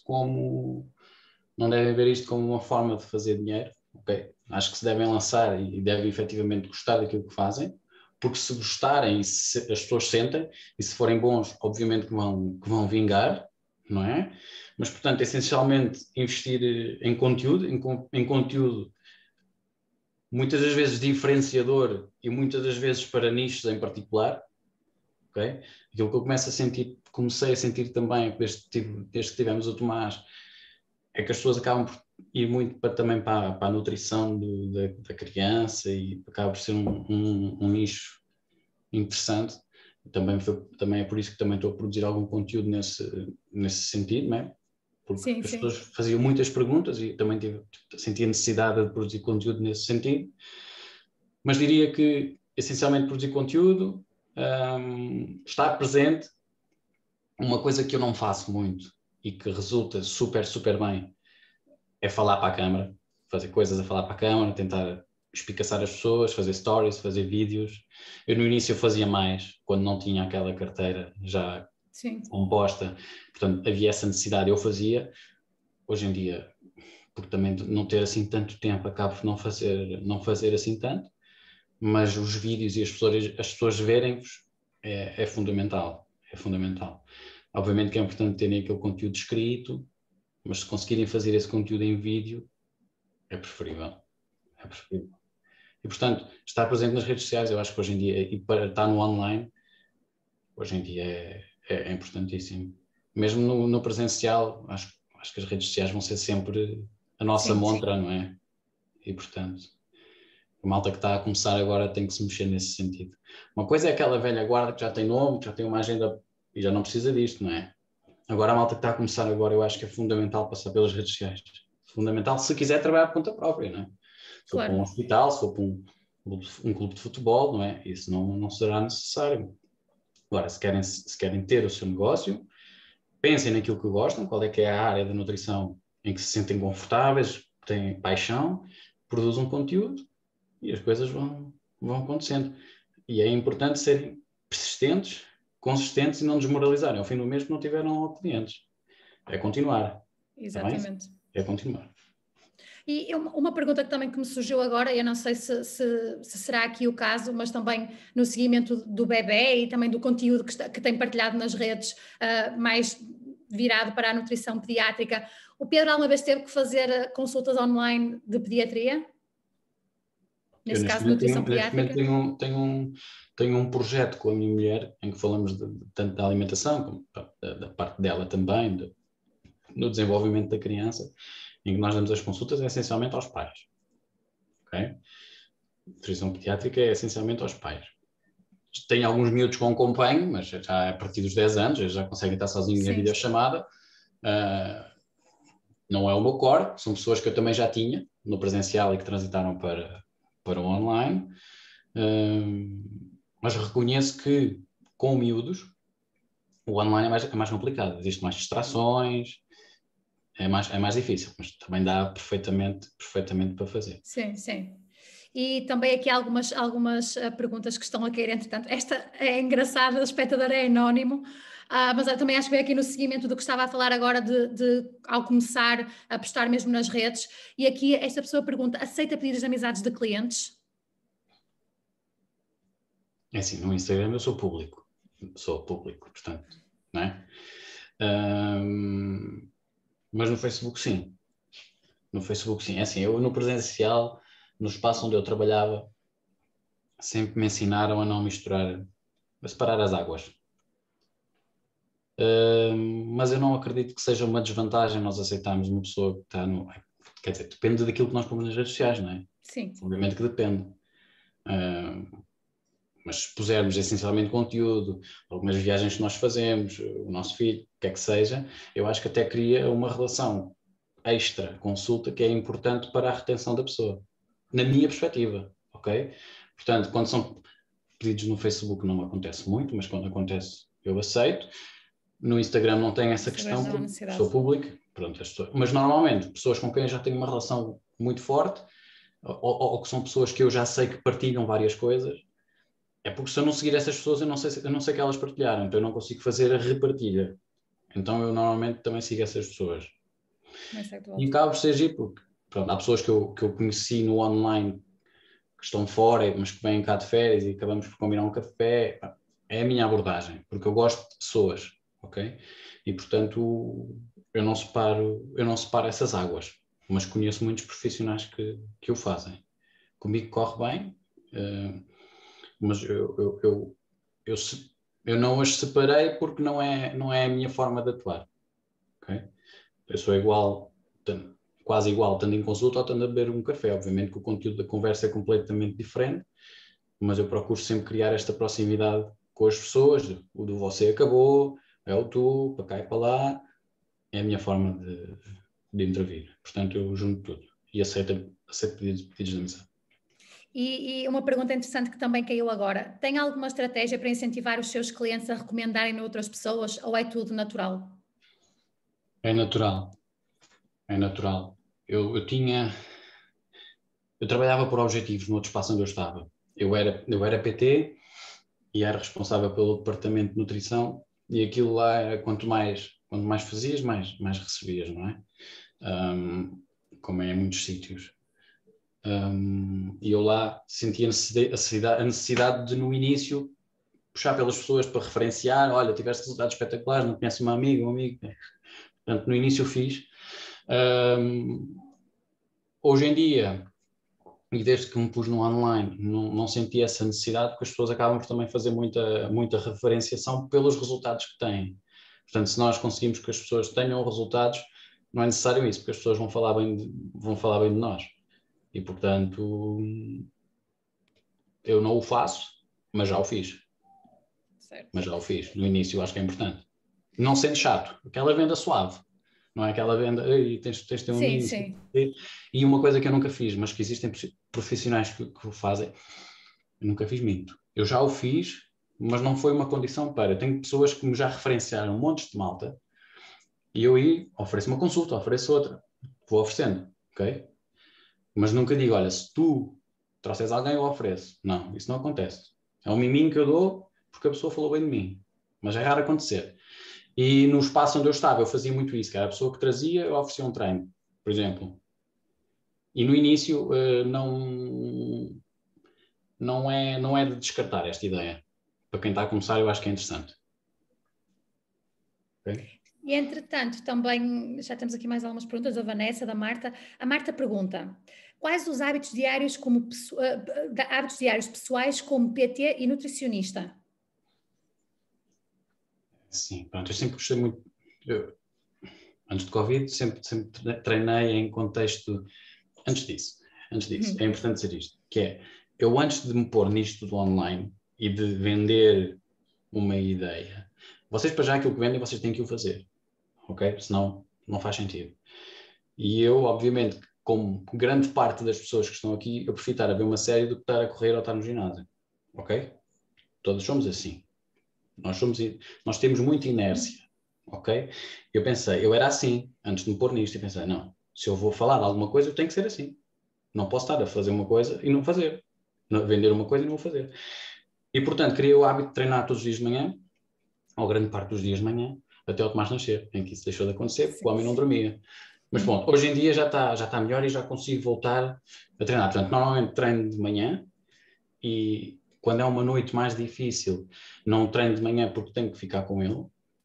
não devem ver isto como uma forma de fazer dinheiro, ok? Acho que se devem lançar e devem efetivamente gostar daquilo que fazem, porque se gostarem e se as pessoas sentem, e se forem bons, obviamente que vão vingar, não é? Mas, portanto, essencialmente investir em conteúdo, em conteúdo muitas das vezes diferenciador e muitas das vezes para nichos em particular, ok? Aquilo que eu comecei a sentir também desde que tivemos o Tomás, é que as pessoas acabam por ir muito também para a nutrição da criança e acaba por ser um nicho interessante. Também é por isso que também estou a produzir algum conteúdo nesse sentido, não é? Porque sim. As pessoas faziam muitas perguntas e também sentia necessidade de produzir conteúdo nesse sentido. Mas diria que, essencialmente, produzir conteúdo, estar presente, uma coisa que eu não faço muito e que resulta super, super bem, é falar para a câmara, fazer coisas a falar para a câmara, tentar espicaçar as pessoas, fazer stories, fazer vídeos. Eu no início fazia mais, quando não tinha aquela carteira já composta, portanto havia essa necessidade, eu fazia, hoje em dia, por também não ter assim tanto tempo, acabo por não fazer assim tanto, mas os vídeos e as pessoas verem-vos é fundamental, é fundamental. Obviamente que é importante terem aquele conteúdo escrito, mas se conseguirem fazer esse conteúdo em vídeo, é preferível. É preferível. E, portanto, estar presente nas redes sociais, eu acho que hoje em dia, e para estar no online, hoje em dia é importantíssimo. Mesmo no presencial, acho que as redes sociais vão ser sempre a nossa montra, não é? E, portanto, a malta que está a começar agora tem que se mexer nesse sentido. Uma coisa é aquela velha guarda que já tem nome, que já tem uma agenda e já não precisa disto, não é? Agora a malta que está a começar agora, eu acho que é fundamental passar pelas redes sociais. Fundamental se quiser trabalhar por conta própria, não é? Se for para um hospital, se for para um clube de futebol, não é? Isso não será necessário. Agora, se querem ter o seu negócio, pensem naquilo que gostam, qual é que é a área da nutrição em que se sentem confortáveis, têm paixão, produzam conteúdo e as coisas vão acontecendo. E é importante serem persistentes, consistentes e não desmoralizarem. Ao fim do mês que não tiveram clientes. É continuar. Exatamente. É continuar. E uma pergunta que também que me surgiu agora, eu não sei se será aqui o caso, mas também no seguimento do bebê e também do conteúdo que tem partilhado nas redes, mais virado para a nutrição pediátrica, o Pedro alguma vez teve que fazer consultas online de pediatria? Nesse caso, nutrição pediátrica? Neste momento tenho um projeto com a minha mulher em que falamos tanto da alimentação como da parte dela também, no desenvolvimento da criança, em que nós damos as consultas essencialmente aos pais. Okay? Nutrição pediátrica é essencialmente aos pais. Tem alguns miúdos que acompanho, mas já a partir dos 10 anos, eles já conseguem estar sozinhos na videochamada. Não é o meu core, são pessoas que eu também já tinha no presencial e que transitaram para o online. Mas reconheço que com miúdos o online é mais complicado, existem mais distrações, é mais difícil, mas também dá perfeitamente para fazer. Sim, sim. E também aqui algumas perguntas que estão a cair, entretanto. Esta é engraçada, o espectador é anónimo, mas eu também acho que veio aqui no seguimento do que estava a falar agora de ao começar a postar mesmo nas redes. E aqui esta pessoa pergunta, aceita pedidos de amizades de clientes? É assim, no Instagram eu sou público, portanto, não é? Mas no Facebook sim. No Facebook sim. É assim, eu no presencial, no espaço onde eu trabalhava, sempre me ensinaram a não misturar, a separar as águas. Mas eu não acredito que seja uma desvantagem nós aceitarmos uma pessoa que está no... Quer dizer, depende daquilo que nós pomos nas redes sociais, não é? Sim. Obviamente que depende. Mas se pusermos essencialmente conteúdo, algumas viagens que nós fazemos, o nosso filho, o que é que seja, eu acho que até cria uma relação extra consulta que é importante para a retenção da pessoa, na minha perspectiva, ok? Portanto, quando são pedidos no Facebook não acontece muito, mas quando acontece eu aceito. No Instagram não tem essa questão, porque sou público, pronto, mas normalmente pessoas com quem eu já tenho uma relação muito forte, ou que são pessoas que eu já sei que partilham várias coisas, é porque se eu não seguir essas pessoas eu não sei que elas partilharam, então eu não consigo fazer a repartilha. Então eu normalmente também sigo essas pessoas. E acabo por ser giro, porque pronto, há pessoas que eu conheci no online que estão fora, mas que vêm cá de férias e acabamos por combinar um café. É a minha abordagem, porque eu gosto de pessoas, ok? E portanto eu não separo essas águas, mas conheço muitos profissionais que o fazem. Comigo corre bem, mas eu não as separei porque não é a minha forma de atuar, ok? Eu sou igual, quase igual, estando em consulta ou estando a beber um café. Obviamente que o conteúdo da conversa é completamente diferente, mas eu procuro sempre criar esta proximidade com as pessoas. O do você acabou, é o tu, para cá e para lá. É a minha forma de intervir. Portanto, eu junto tudo e aceito pedidos de amizade. E uma pergunta interessante que também caiu agora. Tem alguma estratégia para incentivar os seus clientes a recomendarem a outras pessoas ou é tudo natural? É natural. É natural. Eu trabalhava por objetivos no outro espaço onde eu estava. Eu era PT e era responsável pelo departamento de nutrição e aquilo lá era quanto mais fazias, mais recebias, não é? como é em muitos sítios. E eu lá senti a necessidade de, no início, puxar pelas pessoas para referenciar, olha, tiveste resultados espetaculares, não conheces uma amiga, um amigo. Portanto, no início eu fiz. Hoje em dia, e desde que me pus no online, não senti essa necessidade, porque as pessoas acabam por também fazer muita referenciação pelos resultados que têm. Portanto, se nós conseguimos que as pessoas tenham resultados, não é necessário isso, porque as pessoas vão falar bem de nós. E, portanto, eu não o faço, mas já o fiz. Certo. Mas já o fiz. No início, eu acho que é importante. Não sendo chato, aquela venda suave. Não é aquela venda, tens de ter um amigo. Sim. E uma coisa que eu nunca fiz, mas que existem profissionais que o fazem, eu nunca fiz minto. Eu já o fiz, mas não foi uma condição para. Tenho pessoas que me já referenciaram montes de malta e eu ofereço uma consulta, ofereço outra. Vou oferecendo, ok? Mas nunca digo, olha, se tu trouxeres alguém, eu ofereço. Não, isso não acontece. É um miminho que eu dou porque a pessoa falou bem de mim. Mas é raro acontecer. E no espaço onde eu estava, eu fazia muito isso, que era a pessoa que trazia, eu oferecia um treino, por exemplo. E no início não é de descartar esta ideia. Para quem está a começar, eu acho que é interessante. Okay? E entretanto, também, já temos aqui mais algumas perguntas da Vanessa, da Marta. A Marta pergunta, quais os hábitos diários hábitos diários pessoais como PT e nutricionista? Sim, pronto, eu sempre gostei muito, antes de Covid, sempre treinei em contexto, antes disso, é importante dizer isto, que é, eu antes de me pôr nisto do online e de vender uma ideia, vocês para já aquilo que vendem, vocês têm que o fazer, ok? Senão não faz sentido. E eu, obviamente, como grande parte das pessoas que estão aqui, eu prefiro estar a ver uma série do que estar a correr ou estar no ginásio, ok? Todos somos assim. Nós temos muita inércia, ok? Eu pensei, eu era assim, antes de me pôr nisto, e pensei, não, se eu vou falar de alguma coisa, eu tenho que ser assim. Não posso estar a fazer uma coisa e não fazer. Vender uma coisa e não fazer. E, portanto, criei o hábito de treinar todos os dias de manhã, ou grande parte dos dias de manhã, até o Tomás nascer, em que isso deixou de acontecer, porque o homem não dormia. Mas pronto, hoje em dia já está melhor e já consigo voltar a treinar. Portanto, normalmente treino de manhã e quando é uma noite mais difícil, não treino de manhã porque tenho que ficar com ele,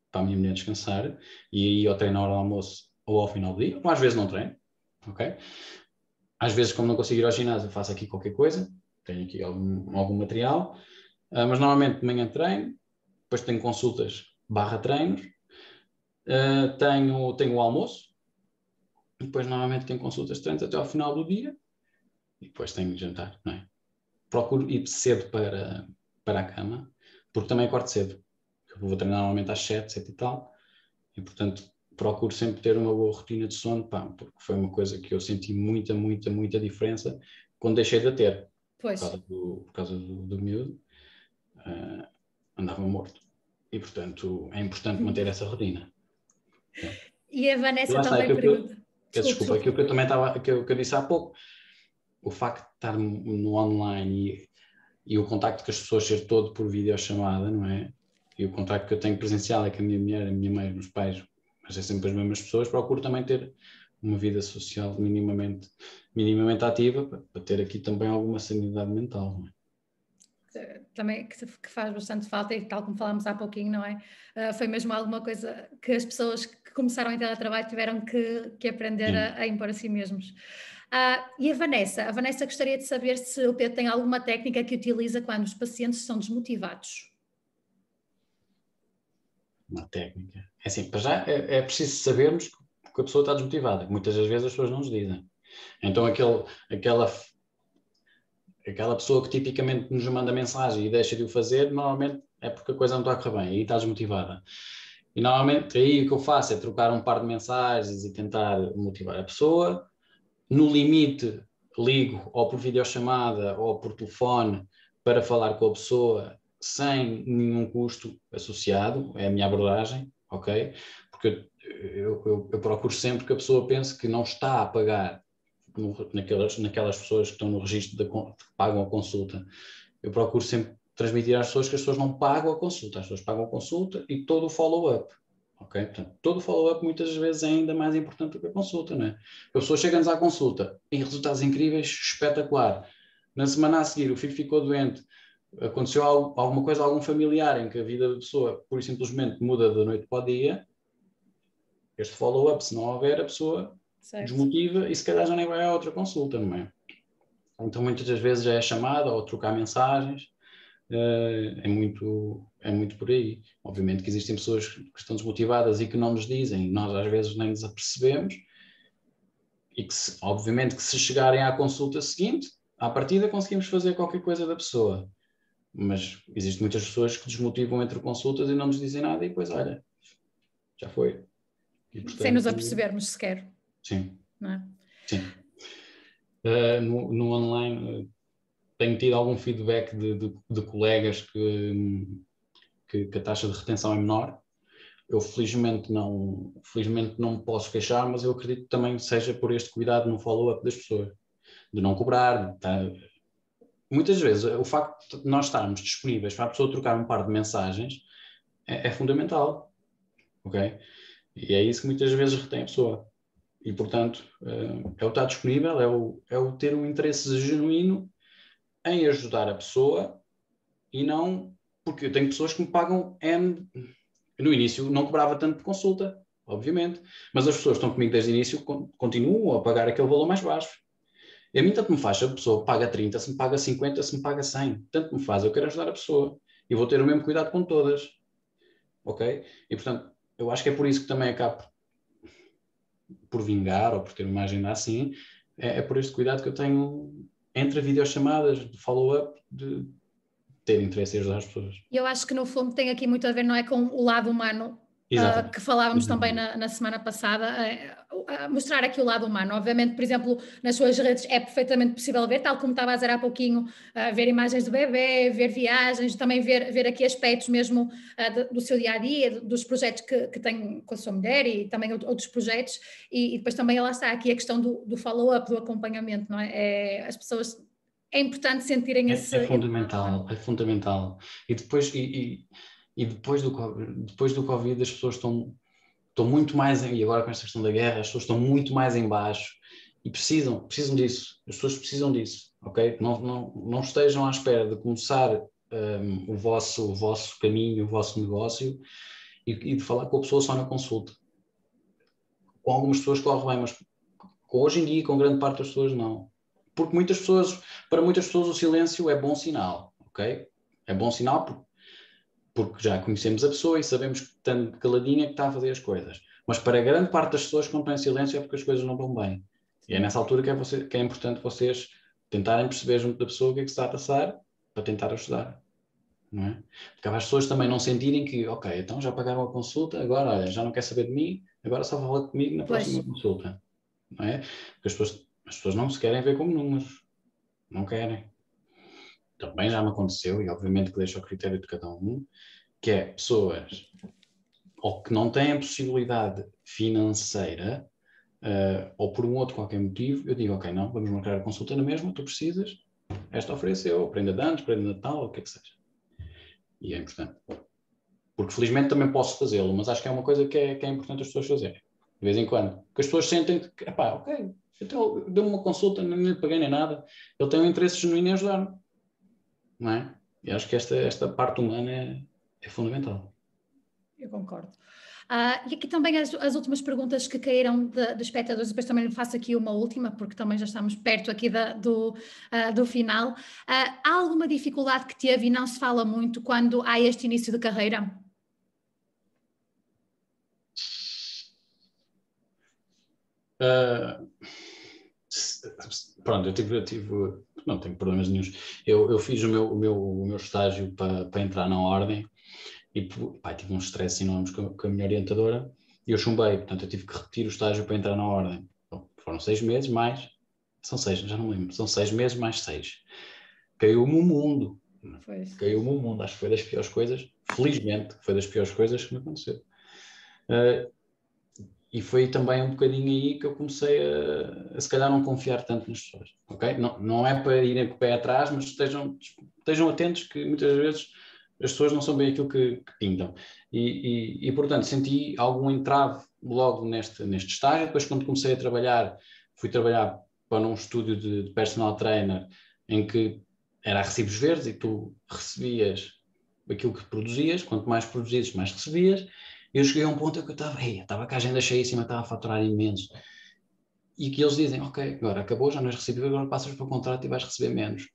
para a minha mulher descansar, e aí eu treino na hora do almoço ou ao final do dia, ou às vezes não treino, ok? Às vezes, como não consigo ir ao ginásio, faço aqui qualquer coisa, tenho aqui algum material, mas normalmente de manhã treino, depois tenho consultas / treinos, tenho o almoço, e depois normalmente tenho consultas de treinos até ao final do dia, e depois tenho de jantar, não é? Procuro ir cedo para a cama, porque também acordo cedo. Eu vou treinar normalmente às 7 e tal, e portanto procuro sempre ter uma boa rotina de sono, porque foi uma coisa que eu senti muita diferença quando deixei de a ter. Pois. Por causa do miúdo, andava morto. E portanto é importante manter essa rotina. E a Vanessa também pergunta. Desculpa, aquilo que eu também estava, que eu disse há pouco, o facto de estar no online e o contacto com as pessoas ser todo por videochamada, não é? E o contacto que eu tenho presencial é com a minha mulher, a minha mãe, os meus pais, mas é sempre as mesmas pessoas, procuro também ter uma vida social minimamente ativa para ter aqui também alguma sanidade mental, não é? Também que faz bastante falta e tal como falámos há pouquinho, não é? Foi mesmo alguma coisa que as pessoas que começaram em teletrabalho tiveram que aprender a impor a si mesmos. E a Vanessa gostaria de saber se o Pedro tem alguma técnica que utiliza quando os pacientes são desmotivados. Uma técnica. É assim, para já é preciso sabermos que a pessoa está desmotivada. Muitas das vezes as pessoas não nos dizem. Então aquela pessoa que tipicamente nos manda mensagem e deixa de o fazer, normalmente é porque a coisa não está a correr bem, aí está desmotivada. E normalmente aí o que eu faço é trocar um par de mensagens e tentar motivar a pessoa. No limite, ligo ou por videochamada ou por telefone para falar com a pessoa sem nenhum custo associado, é a minha abordagem, ok? Porque eu procuro sempre que a pessoa pense que não está a pagar naquelas pessoas que estão no registro que pagam a consulta. Eu procuro sempre transmitir às pessoas que as pessoas não pagam a consulta, as pessoas pagam a consulta e todo o follow-up, ok? Portanto, todo o follow-up muitas vezes é ainda mais importante do que a consulta, não é? A pessoa chega-nos à consulta e resultados incríveis, espetacular. Na semana a seguir o filho ficou doente, aconteceu alguma coisa a algum familiar em que a vida da pessoa pura e simplesmente muda da noite para o dia, este follow-up, se não houver, a pessoa desmotiva e se calhar já nem vai a outra consulta, não é? Então muitas das vezes é chamada ou trocar mensagens, é muito por aí. Obviamente que existem pessoas que estão desmotivadas e que não nos dizem, nós às vezes nem nos apercebemos, e que obviamente que se chegarem à consulta seguinte, à partida conseguimos fazer qualquer coisa da pessoa. Mas existem muitas pessoas que desmotivam entre consultas e não nos dizem nada e depois, olha, já foi. E, portanto, sem nos apercebermos sequer. Sim. Não é? Sim. No online tenho tido algum feedback de colegas que a taxa de retenção é menor. Eu felizmente não me posso queixar, mas eu acredito que também seja por este cuidado no follow-up das pessoas, de não cobrar. Muitas vezes o facto de nós estarmos disponíveis para a pessoa trocar um par de mensagens é fundamental, ok? E é isso que muitas vezes retém a pessoa. E, portanto, é o estar disponível, é o ter um interesse genuíno em ajudar a pessoa e não... Porque eu tenho pessoas que me pagam N... No início não cobrava tanto por consulta, obviamente, mas as pessoas que estão comigo desde o início continuam a pagar aquele valor mais baixo. E a mim tanto me faz se a pessoa paga 30, se me paga 50, se me paga 100. Tanto me faz, eu quero ajudar a pessoa. E vou ter o mesmo cuidado com todas. Ok? E, portanto, eu acho que é por isso que também acabo por vingar ou por ter uma agenda assim, é por este cuidado que eu tenho entre videochamadas, de follow-up, de ter interesse em ajudar as pessoas. E eu acho que no fundo tem aqui muito a ver, não é, com o lado humano, que falávamos também na semana passada, mostrar aqui o lado humano. Obviamente, por exemplo, nas suas redes é perfeitamente possível ver, tal como estava a dizer há pouquinho, ver imagens do bebê, ver viagens, também ver aqui aspectos mesmo do seu dia-a-dia, dos projetos que tem com a sua mulher e também outros projetos, e depois também lá está aqui a questão do follow-up, do acompanhamento, não é? As pessoas... É importante sentirem esse... É fundamental, é fundamental. E depois, depois do Covid as pessoas estão muito mais, e agora com esta questão da guerra, as pessoas estão muito mais em baixo e precisam disso. As pessoas precisam disso, ok? Não estejam à espera de começar o vosso caminho, o vosso negócio e de falar com a pessoa só na consulta. Com algumas pessoas corre bem, mas hoje em dia, com grande parte das pessoas, não. Porque para muitas pessoas o silêncio é bom sinal, ok? É bom sinal porque já conhecemos a pessoa e sabemos que estando caladinha que está a fazer as coisas. Mas para grande parte das pessoas que não estão em silêncio é porque as coisas não vão bem. E é nessa altura que é importante vocês tentarem perceber junto da pessoa o que é que se está a passar para tentar ajudar. Não é? Porque as pessoas também não sentirem que, ok, então já pagaram a consulta, agora olha, já não quer saber de mim, agora só fala comigo na próxima consulta. Não é? Porque as pessoas não se querem ver como números. Não querem. Também já me aconteceu, e obviamente que deixo ao critério de cada um, que é pessoas ou que não têm a possibilidade financeira, ou por um outro qualquer motivo, eu digo, ok, não, vamos marcar a consulta na mesma, tu precisas, esta ofereceu, prenda de anos, prenda de Natal, o que é que seja. E é importante. Porque felizmente também posso fazê-lo, mas acho que é uma coisa que é importante as pessoas fazerem. De vez em quando. Porque as pessoas sentem que, epá, ok, então deu-me uma consulta, nem lhe paguei nem nada, ele tem um interesse genuíno em ajudar-me. Não é? E acho que esta parte humana é fundamental. Eu concordo. E aqui também as últimas perguntas que caíram dos espectadores, depois também faço aqui uma última, porque também já estamos perto aqui do final. Há alguma dificuldade que teve e não se fala muito quando há este início de carreira? Pronto, não tenho problemas nenhums. Eu fiz o meu estágio para entrar na ordem e tive um stress enorme com a minha orientadora e eu chumbei, portanto eu tive que repetir o estágio para entrar na ordem. Bom, foram 6 meses mais, são 6, já não lembro, são 6 meses mais 6. Caiu-me o mundo. Caiu-me o mundo, acho que foi das piores coisas, felizmente, foi das piores coisas que me aconteceu. E foi também um bocadinho aí que eu comecei a se calhar não confiar tanto nas pessoas, ok? Não é para irem com o pé atrás, mas estejam atentos que muitas vezes as pessoas não são bem aquilo que pintam. E, portanto, senti algum entrave logo neste estágio. Depois, quando comecei a trabalhar, fui trabalhar para um estúdio de personal trainer, em que era a recibos verdes e tu recebias aquilo que produzias. Quanto mais produzias, mais recebias. Eu cheguei a um ponto em que eu estava com a agenda cheíssima, estava a faturar imenso. E que eles dizem, ok, agora acabou, já não és recebido, agora passas para o contrato e vais receber menos.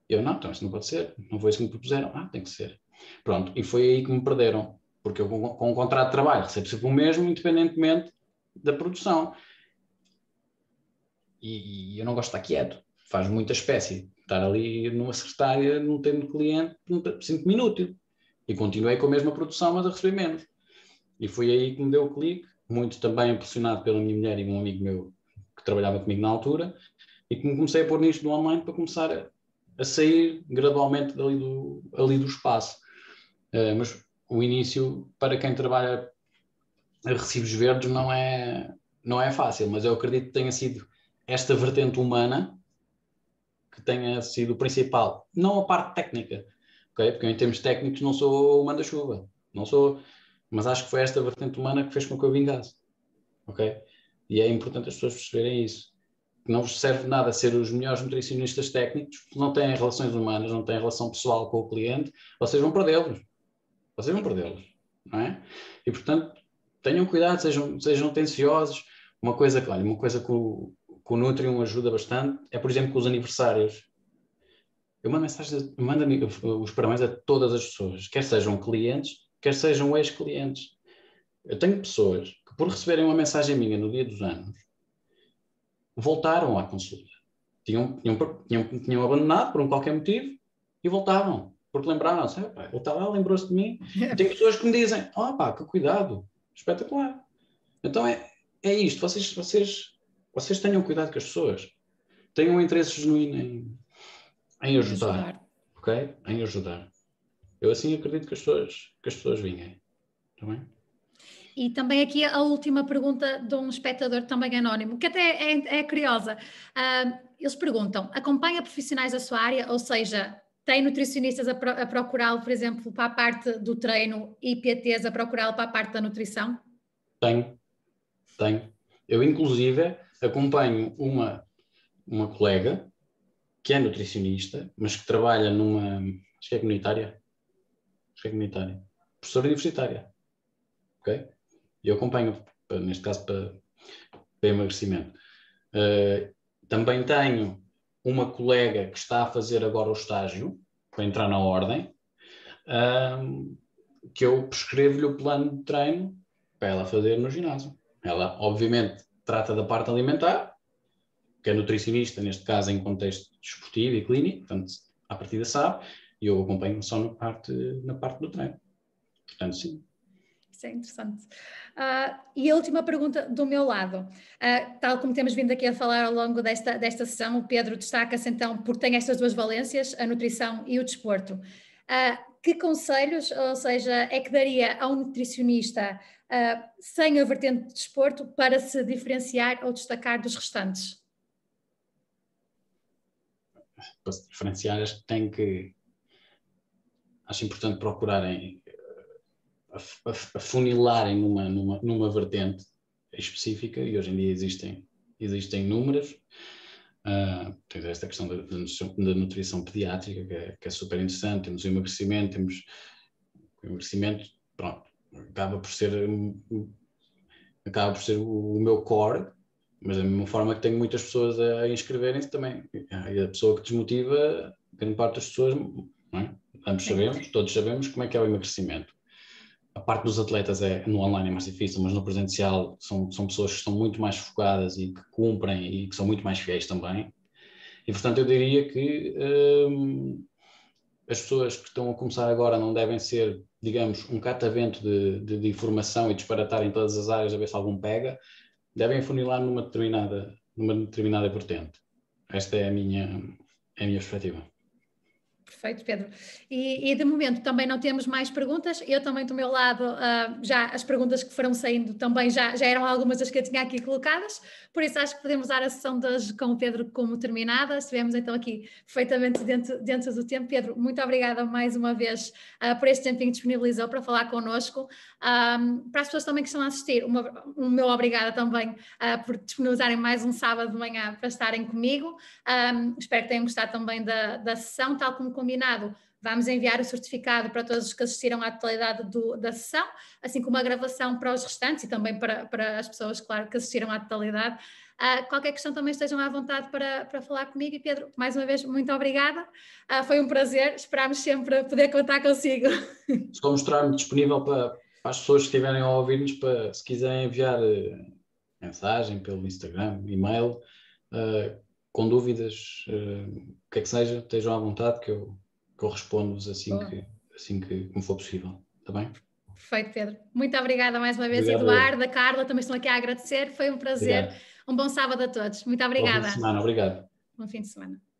Eu, não, então isso não pode ser, não foi isso que me propuseram. Tem que ser. Pronto, e foi aí que me perderam, porque eu com um contrato de trabalho recebo sempre o mesmo, independentemente da produção. E eu não gosto de estar quieto, faz muita espécie. Estar ali numa secretária, não tendo cliente, sinto-me inútil. E continuei com a mesma produção, mas a receber menos. E foi aí que me deu o clique, muito também impressionado pela minha mulher e um amigo meu que trabalhava comigo na altura, e que me comecei a pôr nisto do online para começar a sair gradualmente ali do espaço. Mas o início, para quem trabalha a recibos verdes, não é fácil, mas eu acredito que tenha sido esta vertente humana que tenha sido o principal, não a parte técnica, okay? Porque eu, em termos técnicos, não sou o manda-chuva, não sou, mas acho que foi esta vertente humana que fez com que eu vingasse, ok? E é importante as pessoas perceberem isso. Não vos serve nada ser os melhores nutricionistas técnicos, porque não têm relações humanas, não têm relação pessoal com o cliente, vocês vão perdê-los. Vocês vão perdê-los, não é? E, portanto, tenham cuidado, sejam atenciosos. Uma coisa que o Nutrium ajuda bastante é, por exemplo, com os aniversários. Eu mando os parabéns a todas as pessoas, quer sejam clientes, quer sejam ex-clientes. Eu tenho pessoas que, por receberem uma mensagem minha no dia dos anos, voltaram à consulta. Tinham abandonado por um qualquer motivo e voltavam, porque lembraram-se, ele está lá, lembrou-se de mim. E tem pessoas que me dizem, que cuidado, espetacular. Então é isto, vocês tenham cuidado com as pessoas, tenham um interesse genuíno em ajudar, ok? Em ajudar. Eu assim acredito que as pessoas vinguem, está bem? E também aqui a última pergunta de um espectador também anónimo, que até é curiosa. Eles perguntam, acompanha profissionais da sua área, ou seja, tem nutricionistas a procurá-lo, por exemplo, para a parte do treino e PTs a procurá-lo para a parte da nutrição? Tenho. Eu, inclusive, acompanho uma colega que é nutricionista, mas que trabalha acho que é comunitária, professora universitária, ok? E eu acompanho, neste caso, para emagrecimento. Também tenho uma colega que está a fazer agora o estágio, para entrar na ordem, que eu prescrevo-lhe o plano de treino para ela fazer no ginásio. Ela, obviamente, trata da parte alimentar, que é nutricionista, neste caso, em contexto desportivo e clínico, portanto, à partida sabe, e eu acompanho só na parte do treino. Portanto, sim. Isso é interessante. E a última pergunta do meu lado, tal como temos vindo aqui a falar ao longo desta sessão, o Pedro destaca-se então porque tem estas duas valências, a nutrição e o desporto. Que conselhos, ou seja, é que daria a um nutricionista sem a vertente de desporto para se diferenciar ou destacar dos restantes? Para se diferenciar, acho importante procurarem afunilarem numa vertente específica, e hoje em dia existem inúmeras. Temos esta questão da nutrição pediátrica, que é super interessante. Temos o emagrecimento, pronto, acaba por ser o meu core, mas da mesma forma que tenho muitas pessoas a inscreverem-se também. E a pessoa que desmotiva, grande parte das pessoas, não é? Todos sabemos como é que é o emagrecimento. A parte dos atletas no online é mais difícil, mas no presencial são pessoas que estão muito mais focadas e que cumprem e que são muito mais fiéis também. E, portanto, eu diria que as pessoas que estão a começar agora não devem ser, digamos, um catavento de informação e disparatar em todas as áreas a ver se algum pega. Devem funilar numa determinada vertente. Esta é a minha perspectiva. Perfeito, Pedro. E de momento também não temos mais perguntas. Eu também do meu lado, já as perguntas que foram saindo também já eram algumas das que eu tinha aqui colocadas, por isso acho que podemos dar a sessão de hoje com o Pedro como terminada. Estivemos então aqui perfeitamente dentro do tempo. Pedro, muito obrigada mais uma vez por este tempinho que disponibilizou para falar connosco. Para as pessoas também que estão a assistir, o meu obrigada também por disponibilizarem mais um sábado de manhã para estarem comigo. Espero que tenham gostado também da sessão, tal como combinado. Vamos enviar o certificado para todos os que assistiram à totalidade da sessão, assim como a gravação para os restantes e também para as pessoas, claro, que assistiram à totalidade. Qualquer questão também estejam à vontade para falar comigo. E Pedro, mais uma vez, muito obrigada. Foi um prazer, esperamos sempre poder contar consigo. Estou a mostrar-me disponível para as pessoas que estiverem a ouvir-nos, para se quiserem enviar mensagem pelo Instagram, e-mail, com dúvidas, o que é que seja, estejam à vontade que eu respondo-vos assim que me for possível. Está bem? Perfeito, Pedro. Muito obrigada mais uma vez. Obrigado, Eduardo, a Carla, também estão aqui a agradecer. Foi um prazer. Obrigado. Um bom sábado a todos. Muito obrigada. Bom fim de semana. Obrigado. Bom fim de semana.